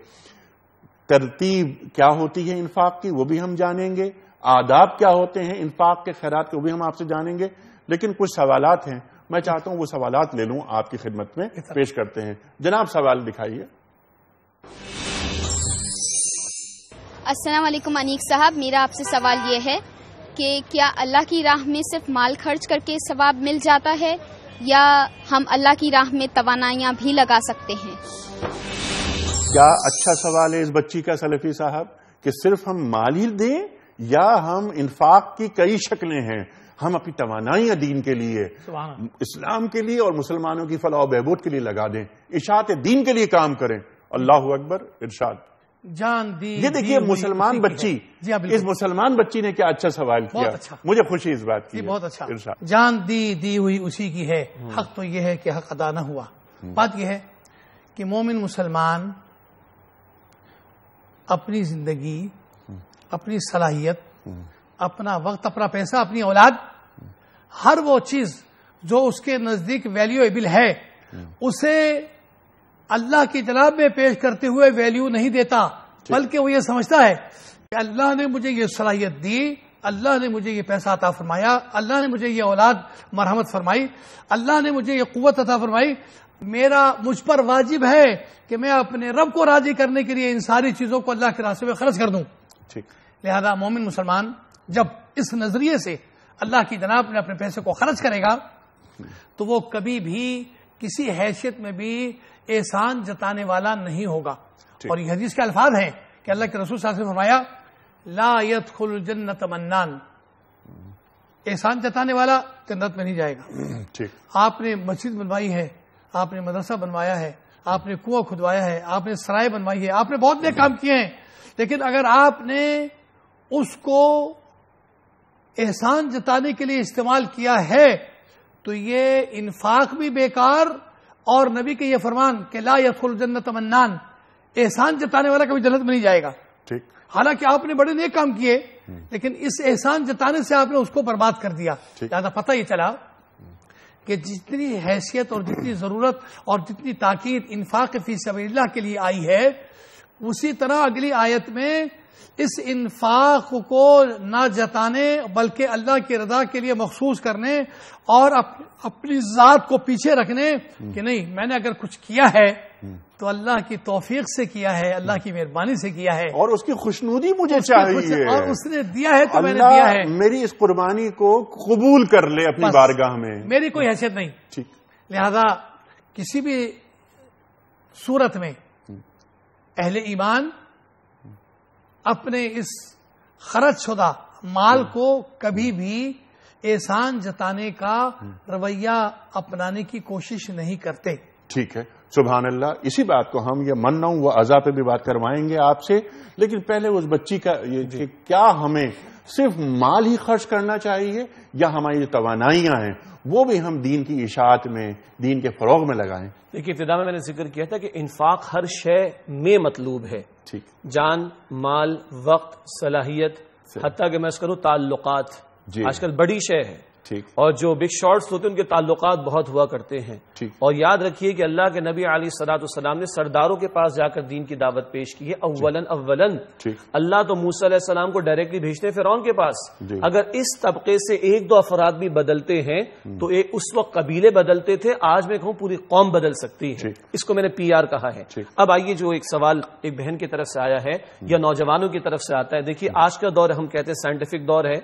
ترتیب کیا ہوتی ہے انفاق کی وہ بھی ہم جانیں گے، آداب کیا ہوتے ہیں انفاق کے، خیرات کے، وہ بھی ہم آپ سے جانیں گے. لیکن کچھ سوالات ہیں، میں چاہتا ہوں وہ سوالات لے لوں، آپ کی خدمت میں پیش کرتے ہیں۔ جناب سوال دکھائیے۔ السلام علیکم انیق صاحب، میرا آپ سے سوال یہ ہے کہ کیا اللہ کی راہ میں صرف مال خرچ کر کے ثواب مل جاتا ہے یا ہم اللہ کی راہ میں توانائیاں بھی لگا سکتے ہیں؟ کیا اچھا سوال ہے اس بچی کا سلفی صاحب، کہ صرف ہم مال ہی دیں یا ہم انفاق کی کئی شکلیں ہیں، ہم اپنی توانائیاں دین کے لیے، اسلام کے لیے اور مسلمانوں کی فلاح و بہبود کے لیے لگا دیں، اشاعت دین کے لیے کام کریں۔ اللہ اکبر۔ ارشاد جان دی یہ دیکھیے مسلمان بچی، اس مسلمان بچی نے کیا اچھا سوال کیا، مجھے خوشی اس بات کی، بہت اچھا۔ جان دی ہوئی اسی کی ہے، حق تو یہ ہے کہ حق ادا نہ ہوا۔ بات یہ ہے کہ مومن مسلمان اپنی زندگی، اپنی صلاحیت، اپنا وقت، اپنا پیسہ، اپنی اولاد، ہر وہ چیز جو اس کے نزدیک ویلیویبل ہے اسے اللہ کی جناب میں پیش کرتے ہوئے ویلیو نہیں دیتا، بلکہ وہ یہ سمجھتا ہے کہ اللہ نے مجھے یہ صلاحیت دی، اللہ نے مجھے یہ پیسہ عطا فرمایا، اللہ نے مجھے یہ اولاد مرحمت فرمائی، اللہ نے مجھے یہ قوت عطا فرمائی، مجھ پر واجب ہے کہ میں اپنے رب کو راضی کرنے کے لیے ان ساری چیزوں کو اللہ کے راستے میں خرچ کر دوں۔ لہذا مومن مسلمان جب اس نظریے سے اللہ کی جناب میں اپنے پیسے کو خرچ کرے گا تو وہ کبھی بھی کسی حیثیت میں بھی احسان جتانے والا نہیں ہوگا۔ اور یہ حدیث کے الفاظ ہیں کہ اللہ کے رسول صلی اللہ علیہ وسلم نے فرمایا لا يدخل الجنت منان، احسان جتانے والا جنت میں نہیں جائے گا۔ آپ نے مسجد بنوائی ہے، آپ نے مدرسہ بنوایا ہے، آپ نے کنواں کھدوایا ہے، آپ نے سرائے بنوائی ہے، آپ نے بہت نیک کام کیے ہیں، لیکن اگر آپ نے اس کو احسان جتانے کے لیے استعمال کیا ہے تو یہ انفاق بھی بیکار، اور نبی کے یہ فرمان کہ لا يدخل الجنت منان، احسان جتانے والا کبھی جنت میں نہیں جائے گا۔ حالانکہ آپ نے بڑے نیک کام کیے لیکن اس احسان جتانے سے آپ نے اس کو برباد کر دیا۔ لہذا پتہ یہ چلا کہ جتنی حیثیت اور جتنی ضرورت اور جتنی تاکید انفاق فی سبیل اللہ کے لیے آئی ہے، اسی طرح اگلی آیت میں اس انفاق کو نہ جتانے بلکہ اللہ کی رضا کے لیے مخصوص کرنے اور اپنی ذات کو پیچھے رکھنے کہ نہیں، میں نے اگر کچھ کیا ہے تو اللہ کی توفیق سے کیا ہے، اللہ کی مہربانی سے کیا ہے، اور اس کی خوشنودی مجھے چاہیے، اور اس نے دیا ہے تو میں نے دیا ہے، میری اس قربانی کو قبول کر لے اپنی بارگاہ میں، میری کوئی حیثیت نہیں۔ لہذا کسی بھی صورت میں اہل ایمان اپنے اس خرچ شدہ مال کو کبھی بھی احسان جتانے کا رویہ اپنانے کی کوشش نہیں کرتے۔ ٹھیک ہے، سبحان اللہ۔ اسی بات کو ہم یہ من و اعضاء پہ بھی بات کروائیں گے آپ سے، لیکن پہلے اس بچی کا یہ کہ کیا ہمیں صرف مال ہی خرچ کرنا چاہیے یا ہماری جو توانائیاں ہیں وہ بھی ہم دین کی اشاعت میں، دین کے فروغ میں لگائیں؟ دیکھیے ابتدا میں نے ذکر کیا تھا کہ انفاق ہر شے میں مطلوب ہے، جان، مال، وقت، صلاحیت، حتیٰ کہ میں اس کروں تعلقات، آج کل بڑی شے ہے، اور جو بگ شارٹس ہوتے ہیں ان کے تعلقات بہت ہوا کرتے ہیں۔ اور یاد رکھیے کہ اللہ کے نبی علیہ الصلوۃ والسلام نے سرداروں کے پاس جا کر دین کی دعوت پیش کی ہے۔ اولن اللہ تو موسیٰ علیہ السلام کو ڈائریکٹلی بھیجتے ہیں فرعون کے پاس۔ اگر اس طبقے سے ایک دو افراد بھی بدلتے ہیں تو اس وقت قبیلے بدلتے تھے، آج میں کہوں پوری قوم بدل سکتی ہے۔ اس کو میں نے PR کہا ہے۔ اب آئیے جو ایک سوال ایک بہن کی طرف سے آیا ہے یا نوجوانوں کی طرف سے آتا ہے، دیکھیے آج کا دور ہم کہتے ہیں سائنٹیفک دور ہے،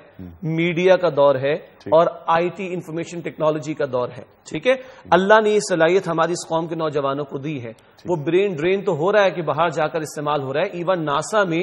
میڈیا کا دور ہے اور IT انفارمیشن ٹیکنالوجی کا دور ہے، ٹھیک ہے۔ اللہ نے یہ صلاحیت ہماری اس قوم کے نوجوانوں کو دی ہے، وہ برین ڈرین تو ہو رہا ہے کہ باہر جا کر استعمال ہو رہا ہے، ایون ناسا میں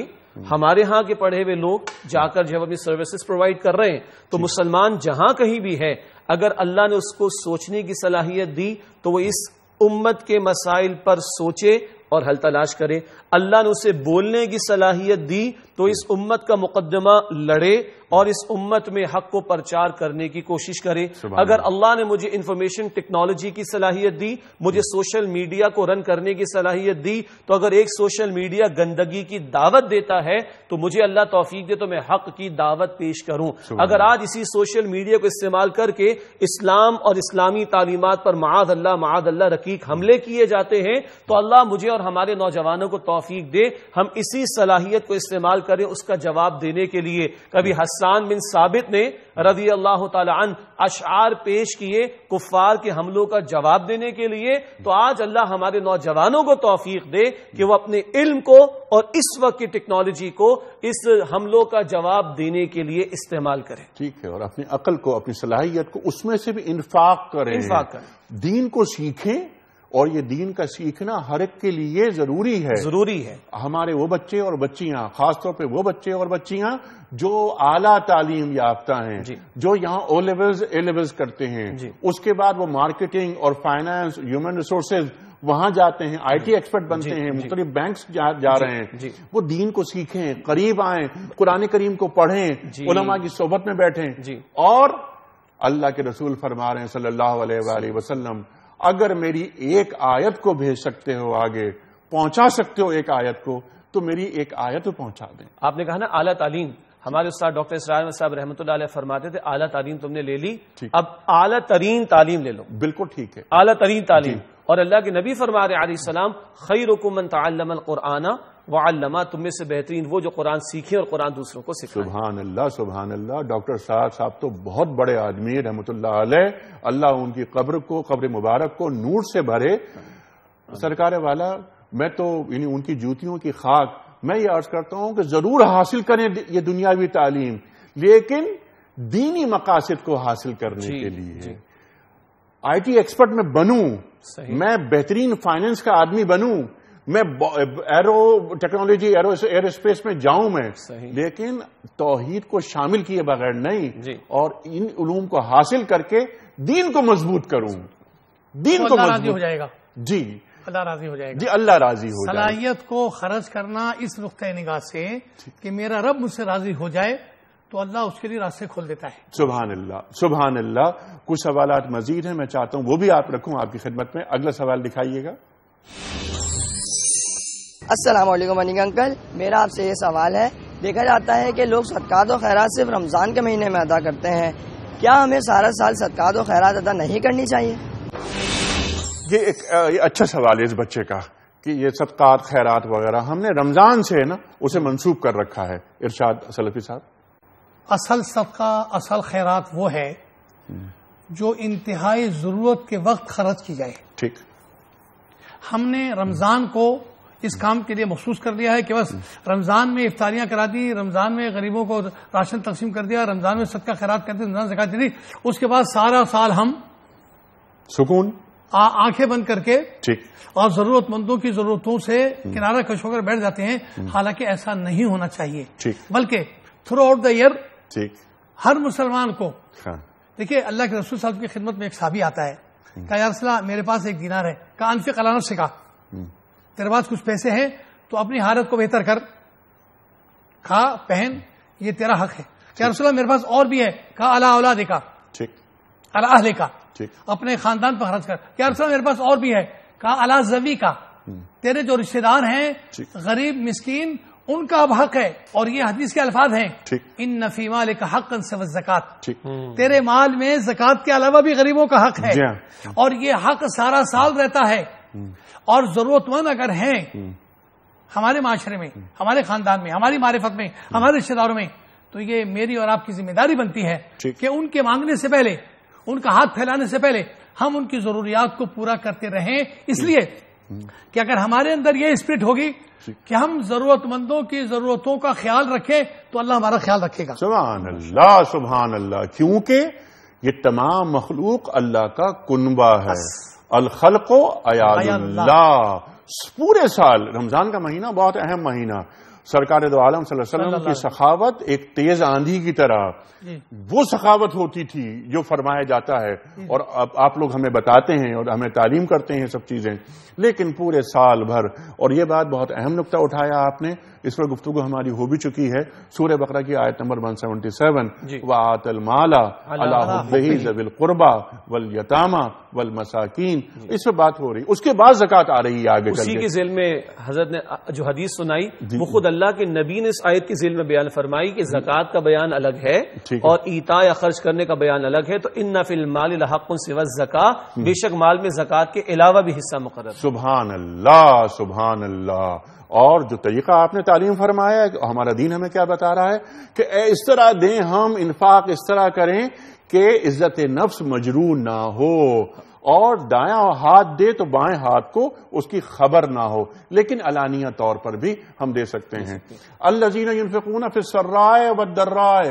ہمارے ہاں کے پڑھے ہوئے لوگ جا کر جب اپنی سروسز پرووائڈ کر رہے ہیں، تو مسلمان جہاں کہیں بھی ہے اگر اللہ نے اس کو سوچنے کی صلاحیت دی تو وہ اس امت کے مسائل پر سوچے اور حل تلاش کرے۔ اللہ نے اسے بولنے کی صلاحیت دی تو اس امت کا مقدمہ لڑے اور اس امت میں حق کو پرچار کرنے کی کوشش کرے۔ اگر اللہ نے مجھے انفارمیشن ٹیکنالوجی کی صلاحیت دی، مجھے سوشل میڈیا کو رن کرنے کی صلاحیت دی، تو اگر ایک سوشل میڈیا گندگی کی دعوت دیتا ہے تو مجھے اللہ توفیق دے تو میں حق کی دعوت پیش کروں۔ اگر آج اسی سوشل میڈیا کو استعمال کر کے اسلام اور اسلامی تعلیمات پر معاذ اللہ رقیق حملے کیے جاتے ہیں تو اللہ مجھے اور ہمارے نوجوانوں کو توفیق دے ہم اسی صلاحیت کو استعمال کریں اس کا جواب دینے کے لیے. کبھی حسان بن ثابت نے رضی اللہ تعالی عنہ اشعار پیش کیے کفار کے حملوں کا جواب دینے کے لیے. تو آج اللہ ہمارے نوجوانوں کو توفیق دے کہ وہ اپنے علم کو اور اس وقت کی ٹیکنالوجی کو اس حملوں کا جواب دینے کے لیے استعمال کریں. ٹھیک ہے, اور اپنی عقل کو, اپنی صلاحیت کو اس میں سے بھی انفاق کریں, دین کو سیکھیں. اور یہ دین کا سیکھنا ہر ایک کے لیے ضروری ہے. ہمارے وہ بچے اور بچیاں, خاص طور پہ وہ بچے اور بچیاں جو اعلیٰ تعلیم یافتہ ہیں, جو یہاں او لیولز اے لیولز کرتے ہیں, اس کے بعد وہ مارکیٹنگ اور فائنانس, ہیومن ریسورسز وہاں جاتے ہیں, آئی ٹی ایکسپرٹ بنتے ہیں, مختلف بینکس جا رہے ہیں. وہ دین کو سیکھیں, قریب آئیں, قرآن کریم کو پڑھیں, علماء کی صحبت میں بیٹھیں. اور اللہ کے رسول فرما رہے ہیں صلی اللہ علیہ وآلہ وسلم, اگر میری ایک آیت کو بھیج سکتے ہو, آگے پہنچا سکتے ہو ایک آیت کو, تو میری ایک آیت پہنچا دیں. آپ نے کہا نا اعلیٰ تعلیم, ہمارے استاد ڈاکٹر اسرار احمد صاحب رحمۃ اللہ علیہ فرماتے تھے اعلیٰ تعلیم تم نے لے لی, اب اعلیٰ ترین تعلیم لے لو. بالکل ٹھیک ہے, اعلیٰ ترین تعلیم. اور اللہ کے نبی فرما رہے علیہ السلام, خیرکم من تعلم القرآن وعلمہ, تم میں سے بہترین وہ جو قرآن سیکھیں اور قرآن دوسروں کو سکھائیں. سبحان اللہ, سبحان اللہ. ڈاکٹر صاحب تو بہت بڑے آدمی رحمۃ اللہ علیہ, اللہ ان کی قبر مبارک کو نور سے بھرے. سرکار والا, میں تو یعنی ان کی جوتیوں کی خاک, میں یہ عرض کرتا ہوں کہ ضرور حاصل کریں یہ دنیاوی تعلیم, لیکن دینی مقاصد کو حاصل کرنے کے لیے. آئی ٹی ایکسپرٹ میں بنوں, میں بہترین فائنینس کا آدمی بنوں, میں ایرو ٹیکنالوجی ایئر اسپیس میں جاؤں میں, لیکن توحید کو شامل کیے بغیر نہیں, اور ان علوم کو حاصل کر کے دین کو مضبوط کروں. دین کو راضی ہو جائے گا. جی اللہ راضی ہو جائے گا. جی اللہ راضی ہو جائے گا. صلاحیت کو خرچ کرنا اس نقطۂ نگاہ سے کہ میرا رب مجھ سے راضی ہو جائے, تو اللہ اس کے لیے راستے کھول دیتا ہے. سبحان اللہ, سبحان اللہ. کچھ سوالات مزید ہیں, میں چاہتا ہوں وہ بھی آپ رکھوں آپ کی خدمت میں. اگلا سوال دکھائیے گا. السلام علیکم انیک انکل, میرا آپ سے یہ سوال ہے, دیکھا جاتا ہے کہ لوگ صدقات و خیرات صرف رمضان کے مہینے میں ادا کرتے ہیں, کیا ہمیں سارا سال صدقات و خیرات ادا نہیں کرنی چاہیے؟ یہ ایک اچھا سوال ہے اس بچے کا کہ یہ صدقات خیرات وغیرہ ہم نے رمضان سے نا اسے منسوخ کر رکھا ہے. ارشاد سلفی صاحب. اصل صدقہ, اصل خیرات وہ ہے جو انتہائی ضرورت کے وقت خرچ کی جائے. ٹھیک. ہم نے رمضان کو اس کام کے لیے مخصوص کر لیا ہے کہ بس رمضان میں افطاریاں کرا دی, رمضان میں غریبوں کو راشن تقسیم کر دیا, رمضان میں صدقہ خیرات کر دی, رمضان زکات دے دی, اس کے بعد سارا سال ہم سکون آنکھیں بند کر کے ٹھیک اور ضرورت مندوں کی ضرورتوں سے کنارہ کش ہو کر بیٹھ جاتے ہیں. حالانکہ ایسا نہیں ہونا چاہیے, بلکہ تھرو آؤٹ دا ایئر ہر مسلمان کو. دیکھیے اللہ کے رسول صاحب کی خدمت میں ایک صحابی آتا ہے, کہا یا رسول اللہ میرے پاس ایک دینار ہے, کہا انفق علی نفسک, تیرے پاس کچھ پیسے ہیں تو اپنی حالت کو بہتر کر, کھا پہن, یہ تیرا حق ہے. یا رسول اللہ میرے پاس اور بھی ہے, کہا علی اولادک, علی اہلک, اپنے خاندان پر خرچ کر. یا رسول اللہ میرے پاس اور بھی ہے, کہا علی ذویک, تیرے جو رشتے دار ہیں غریب مسکین ان کا اب حق ہے. اور یہ حدیث کے الفاظ ہیں, ان فی مالک حقا سوی الزکات, تیرے مال میں زکات کے علاوہ بھی غریبوں کا حق ہے, اور یہ حق سارا سال رہتا ہے. اور ضرورت مند اگر ہیں ہمارے معاشرے میں, ہمارے خاندان میں, ہماری معرفت میں, ہمارے رشتے داروں میں, تو یہ میری اور آپ کی ذمہ داری بنتی ہے کہ ان کے مانگنے سے پہلے, ان کا ہاتھ پھیلانے سے پہلے ہم ان کی ضروریات کو پورا کرتے رہیں. اس لیے کہ اگر ہمارے اندر یہ اسپرٹ ہوگی کہ ہم ضرورت مندوں کی ضرورتوں کا خیال رکھیں تو اللہ ہمارا خیال رکھے گا. سبحان اللہ, سبحان اللہ. کیونکہ یہ تمام مخلوق اللہ کا کنبہ ہے. الخلق عیال اللہ. پورے سال رمضان کا مہینہ بہت اہم مہینہ. سرکار دو عالم صلی اللہ علیہ وسلم کی سخاوت ایک تیز آندھی کی طرح وہ سخاوت ہوتی تھی جو فرمایا جاتا ہے, اور اب آپ لوگ ہمیں بتاتے ہیں اور ہمیں تعلیم کرتے ہیں سب چیزیں, لیکن پورے سال بھر. اور یہ بات بہت اہم نقطہ اٹھایا آپ نے, اس پر گفتگو ہماری ہو بھی چکی ہے. سورہ بقرہ کی آیت نمبر 177, وَآتَ الْمَالَ عَلَىٰ حُبِّهِ ذَوِي الْقُرْبَىٰ وَالْيَتَامَىٰ والمساکین، اس پہ بات ہو رہی، اس کے بعد زکوٰۃ آ رہی ہے آگے چل کے۔ اسی کے ذیل میں حضرت نے جو حدیث سنائی وہ خود اللہ کے نبی نے اس آیت کے ذیل میں بیان فرمائی کہ زکوٰۃ کا بیان الگ ہے اور ایتاء یا خرچ کرنے کا بیان الگ ہے، تو ان فی المال لحق سوی الزکاۃ، بے شک مال میں زکوٰۃ کے علاوہ بھی حصہ مقرر ہے۔ سبحان اللہ، سبحان اللہ۔ اور جو طریقہ آپ نے تعلیم فرمایا ہے، ہمارا دین ہمیں کیا بتا رہا ہے کہ اس طرح دیں ہم، انفاق اس طرح کریں کہ عزت نفس مجروح نہ ہو، اور دایاں ہاتھ دے تو بائیں ہاتھ کو اس کی خبر نہ ہو، لیکن علانیہ طور پر بھی ہم دے سکتے ہیں۔ الذین ينفقون فی السراء والضراء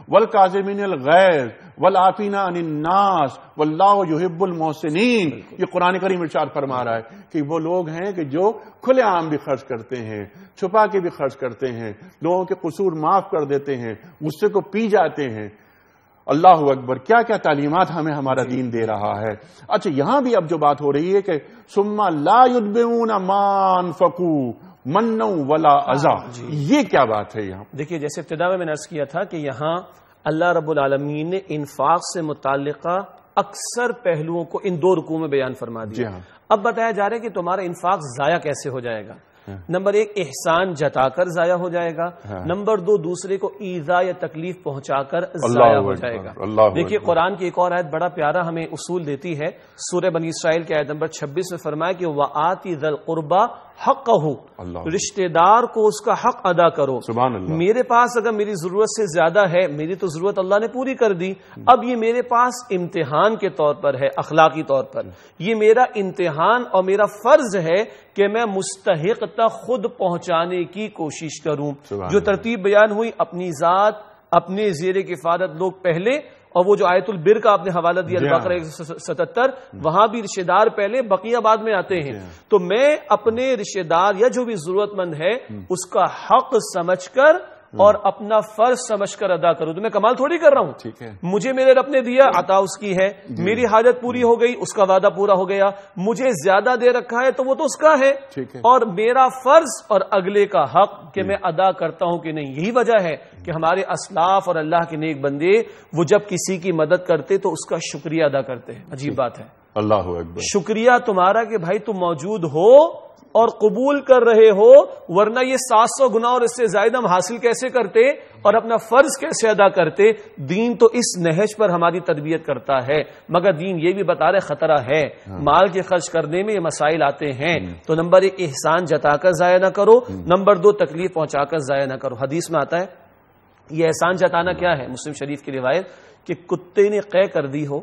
والکاظمین الغیظ والعافین عن الناس واللہ یحب المحسنین، یہ قرآن کریم ارشاد فرما رہا ہے کہ وہ لوگ ہیں کہ جو کھلے عام بھی خرچ کرتے ہیں، چھپا کے بھی خرچ کرتے ہیں، لوگوں کے قصور معاف کر دیتے ہیں، غصے کو پی جاتے ہیں۔ اللہ اکبر، کیا کیا تعلیمات ہمیں ہمارا دین دے رہا ہے۔ اچھا، یہاں بھی اب جو بات ہو رہی ہے کہ ثم لا یتبعون ما انفقوا منا ولا اذى، یہ کیا بات ہے یہاں؟ دیکھیے، جیسے ابتدا میں نے عرض کیا تھا کہ یہاں اللہ رب العالمین نے انفاق سے متعلقہ اکثر پہلوؤں کو ان دو رکوع میں بیان فرما دیا۔ اب بتایا جا رہا ہے کہ تمہارا انفاق ضائع کیسے ہو جائے گا۔ نمبر ایک، احسان جتا کر ضائع ہو جائے گا۔ نمبر دو، دوسرے کو ایذا یا تکلیف پہنچا کر ضائع ہو جائے گا۔ دیکھیے، قرآن کی ایک اور آیت بڑا پیارا ہمیں اصول دیتی ہے، سورہ بنی اسرائیل کی آیت نمبر 26 میں فرمایا کہ وَآتِ ذَا الْقُرْبَى حَقَّهُ، رشتہ دار کو اس کا حق ادا کرو۔ سبحان اللہ۔ میرے پاس اگر میری ضرورت سے زیادہ ہے، میری تو ضرورت اللہ نے پوری کر دی، اب یہ میرے پاس امتحان کے طور پر ہے، اخلاقی طور پر یہ میرا امتحان اور میرا فرض ہے کہ میں مستحق تک خود پہنچانے کی کوشش کروں۔ جو ترتیب بیان ہوئی، اپنی ذات، اپنے زیر کفالت لوگ پہلے، اور وہ جو آیت البر کا آپ نے حوالہ دیا البقرہ 177، وہاں بھی رشتہ دار پہلے، بقیہ بعد میں آتے ہیں۔ تو میں اپنے رشتہ دار یا جو بھی ضرورت مند ہے اس کا حق سمجھ کر اور اپنا فرض سمجھ کر ادا کروں۔ تو میں کمال تھوڑی کر رہا ہوں، مجھے میرے رب نے دیا، عطا اس کی ہے، میری حاجت پوری ہو گئی، اس کا وعدہ پورا ہو گیا، مجھے زیادہ دے رکھا ہے تو وہ تو اس کا ہے، اور میرا فرض اور اگلے کا حق کہ میں ادا کرتا ہوں کہ نہیں۔ یہی وجہ ہے کہ ہمارے اسلاف اور اللہ کے نیک بندے وہ جب کسی کی مدد کرتے تو اس کا شکریہ ادا کرتے ہیں۔ عجیب بات ہے، اللہ اکبر، شکریہ تمہارا کہ بھائی تم موجود ہو اور قبول کر رہے ہو، ورنہ یہ 700 گنا اور اس سے زائد ہم حاصل کیسے کرتے اور اپنا فرض کیسے ادا کرتے۔ دین تو اس نہج پر ہماری تربیت کرتا ہے، مگر دین یہ بھی بتا رہے خطرہ ہے، مال کے خرچ کرنے میں یہ مسائل آتے ہیں۔ تو نمبر ایک، احسان جتا کر ضائع نہ کرو۔ نمبر دو، تکلیف پہنچا کر ضائع نہ کرو۔ حدیث میں آتا ہے یہ احسان جتانا کیا ہے، مسلم شریف کی روایت، کہ کتے نے قے کر دی ہو،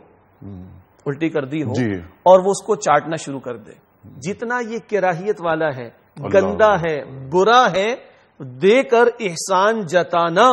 الٹی کر دی ہو، اور وہ اس کو چاٹنا شروع کر دے۔ جتنا یہ کراہیت والا ہے، گندا ہے، برا ہے، دے کر احسان جتانا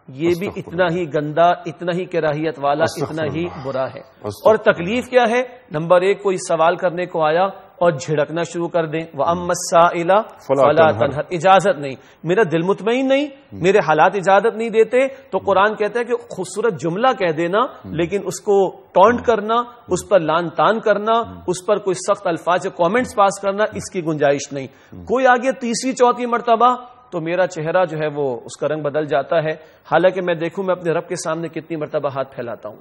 یہ بھی اتنا ہی گندا، اتنا ہی کراہیت والا، اتنا ہی برا ہے۔ اور تکلیف کیا ہے؟ نمبر ایک، کوئی سوال کرنے کو آیا اور جھڑکنا شروع کر دیں، وَأَمَّا السَّائِلَ فَلَا تَنْهَرْ، اجازت نہیں، میرا دل مطمئن نہیں، میرے حالات اجازت نہیں دیتے، تو قرآن کہتا ہے کہ خوبصورت جملہ کہہ دینا، لیکن اس کو ٹونٹ کرنا، اس پر لان تان کرنا، اس پر کوئی سخت الفاظ یا کامنٹس پاس کرنا، اس کی گنجائش نہیں۔ کوئی آگے تیسری چوتھی مرتبہ تو میرا چہرہ جو ہے وہ اس کا رنگ بدل جاتا ہے، حالانکہ میں دیکھوں میں اپنے رب کے سامنے کتنی مرتبہ ہاتھ پھیلاتا ہوں،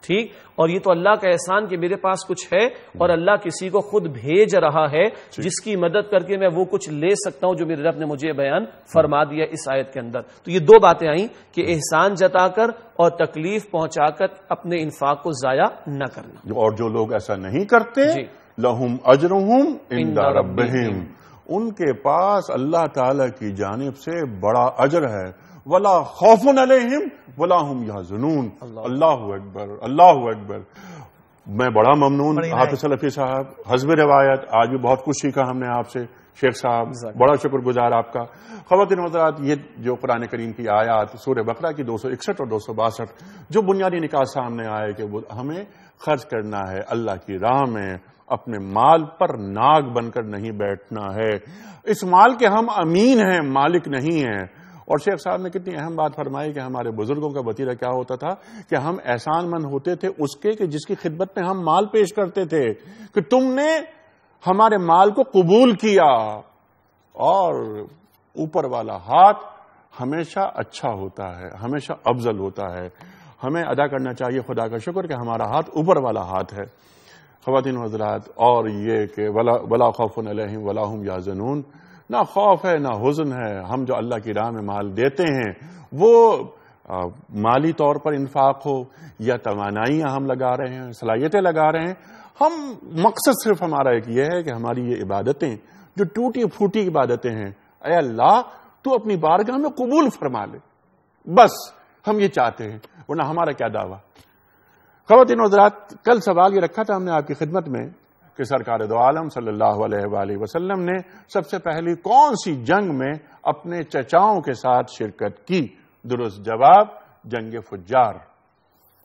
ٹھیک۔ اور یہ تو اللہ کا احسان کہ میرے پاس کچھ ہے اور اللہ کسی کو خود بھیج رہا ہے جس کی مدد کر کے میں وہ کچھ لے سکتا ہوں جو میرے رب نے مجھے بیان فرما دیا اس آیت کے اندر۔ تو یہ دو باتیں آئیں کہ احسان جتا کر اور تکلیف پہنچا کر اپنے انفاق کو ضائع نہ کرنا۔ اور جو لوگ ایسا نہیں کرتے لہم اجرہم عند ربہم، ان کے پاس اللہ تعالی کی جانب سے بڑا اجر ہے، ولا خوف علیہم ولا هم یحزنون۔ اللہ اکبر، اللہ اکبر۔ میں بڑا ممنون حافظ سلفی صاحب، حسب روایت آج بھی بہت کچھ سیکھا ہم نے آپ سے، شیخ صاحب بڑا شکر گزار آپ کا۔ خواتین حضرات، یہ جو قرآن کریم کی آیات سورہ بقرہ کی 261 اور 262 جو بنیادی نکات سامنے آئے کہ وہ ہمیں خرچ کرنا ہے اللہ کی راہ میں، اپنے مال پر ناگ بن کر نہیں بیٹھنا ہے۔ اس مال کے ہم امین ہیں، مالک نہیں ہیں۔ اور شیخ صاحب نے کتنی اہم بات فرمائی کہ ہمارے بزرگوں کا وتیرہ کیا ہوتا تھا کہ ہم احسان مند ہوتے تھے اس کے کہ جس کی خدمت میں ہم مال پیش کرتے تھے، کہ تم نے ہمارے مال کو قبول کیا، اور اوپر والا ہاتھ ہمیشہ اچھا ہوتا ہے، ہمیشہ افضل ہوتا ہے۔ ہمیں ادا کرنا چاہیے خدا کا شکر کہ ہمارا ہاتھ اوپر والا ہاتھ ہے۔ خواتین و حضرات، اور یہ کہ ولا خوف علیہم ولا هم یحزنون، نہ خوف ہے نہ حزن ہے. ہم جو اللہ کی راہ میں مال دیتے ہیں وہ مالی طور پر انفاق ہو یا توانائیاں ہم لگا رہے ہیں، صلاحیتیں لگا رہے ہیں، ہم مقصد صرف ہمارا ایک یہ ہے کہ ہماری یہ عبادتیں جو ٹوٹی پھوٹی عبادتیں ہیں، اے اللہ تو اپنی بارگاہ میں قبول فرما لے، بس ہم یہ چاہتے ہیں، ورنہ ہمارا کیا دعویٰ. خواتین و حضرات، کل سوال یہ رکھا تھا ہم نے آپ کی خدمت میں کہ سرکار دو عالم صلی اللہ علیہ وآلہ وسلم نے سب سے پہلی کون سی جنگ میں اپنے چچاؤں کے ساتھ شرکت کی؟ درست جواب جنگ فجار.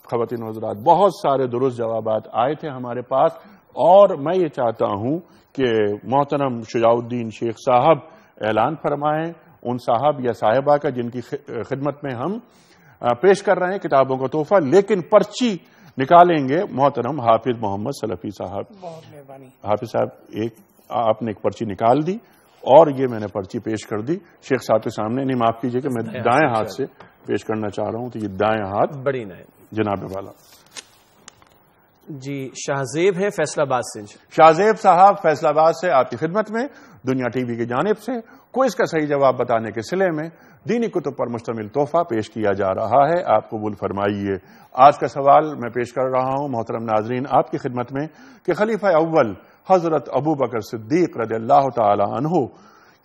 خواتین و حضرات، بہت سارے درست جوابات آئے تھے ہمارے پاس، اور میں یہ چاہتا ہوں کہ محترم شجاع الدین شیخ صاحب اعلان فرمائیں ان صاحب یا صاحبہ کا جن کی خدمت میں ہم پیش کر رہے ہیں کتابوں کا تحفہ. لیکن پرچی نکالیں گے محترم حافظ محمد سلفی صاحب. بہت مہربانی. حافظ صاحب آپ نے ایک پرچی نکال دی اور یہ میں نے پرچی پیش کر دی شیخ صاحب کے سامنے. نہیں، معاف کیجئے کہ میں دائیں ہاتھ سے پیش کرنا چاہ رہا ہوں، تو یہ دائیں ہاتھ بڑی نائب جناب والا. جی شاہزیب ہے فیصل آباد سے. شاہزیب صاحب فیصل آباد سے آپ کی خدمت میں دنیا ٹی وی کی جانب سے کوئز کا صحیح جواب بتانے کے صلے میں دینی کتب پر مشتمل تحفہ پیش کیا جا رہا ہے. آپ قبول فرمائیے. آج کا سوال میں پیش کر رہا ہوں محترم ناظرین آپ کی خدمت میں کہ خلیفہ اول حضرت ابو بکر صدیق رضی اللہ تعالی عنہ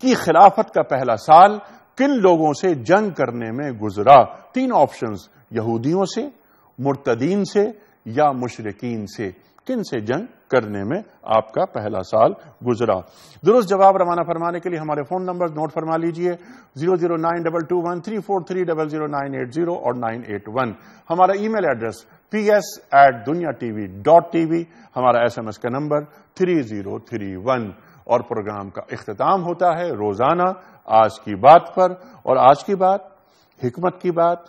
کی خلافت کا پہلا سال کن لوگوں سے جنگ کرنے میں گزرا؟ 3 آپشنز، یہودیوں سے، مرتدین سے یا مشرکین سے. کن سے جنگ کرنے میں آپ کا پہلا سال گزرا؟ درست جواب روانہ فرمانے کے لیے ہمارے فون نمبر نوٹ فرما لیجئے 0092213400980 اور 981. ہمارا ای میل ایڈریس ps@dunyatv.tv. ہمارا SMS کا نمبر 3031. اور پروگرام کا اختتام ہوتا ہے روزانہ آج کی بات پر، اور آج کی بات حکمت کی بات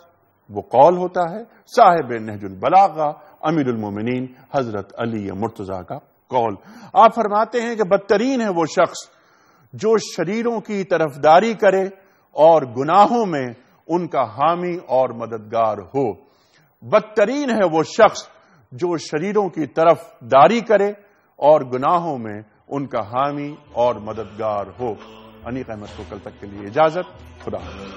وہ قول ہوتا ہے صاحب نہج البلاغہ امیر المومنین حضرت علی مرتضیٰ کا قول. آپ فرماتے ہیں کہ بدترین ہے وہ شخص جو شریروں کی طرفداری کرے اور گناہوں میں ان کا حامی اور مددگار ہو. بدترین ہے وہ شخص جو شریروں کی طرفداری کرے اور گناہوں میں ان کا حامی اور مددگار ہو. انیق احمد کو کل تک کے لیے اجازت. خدا حافظ.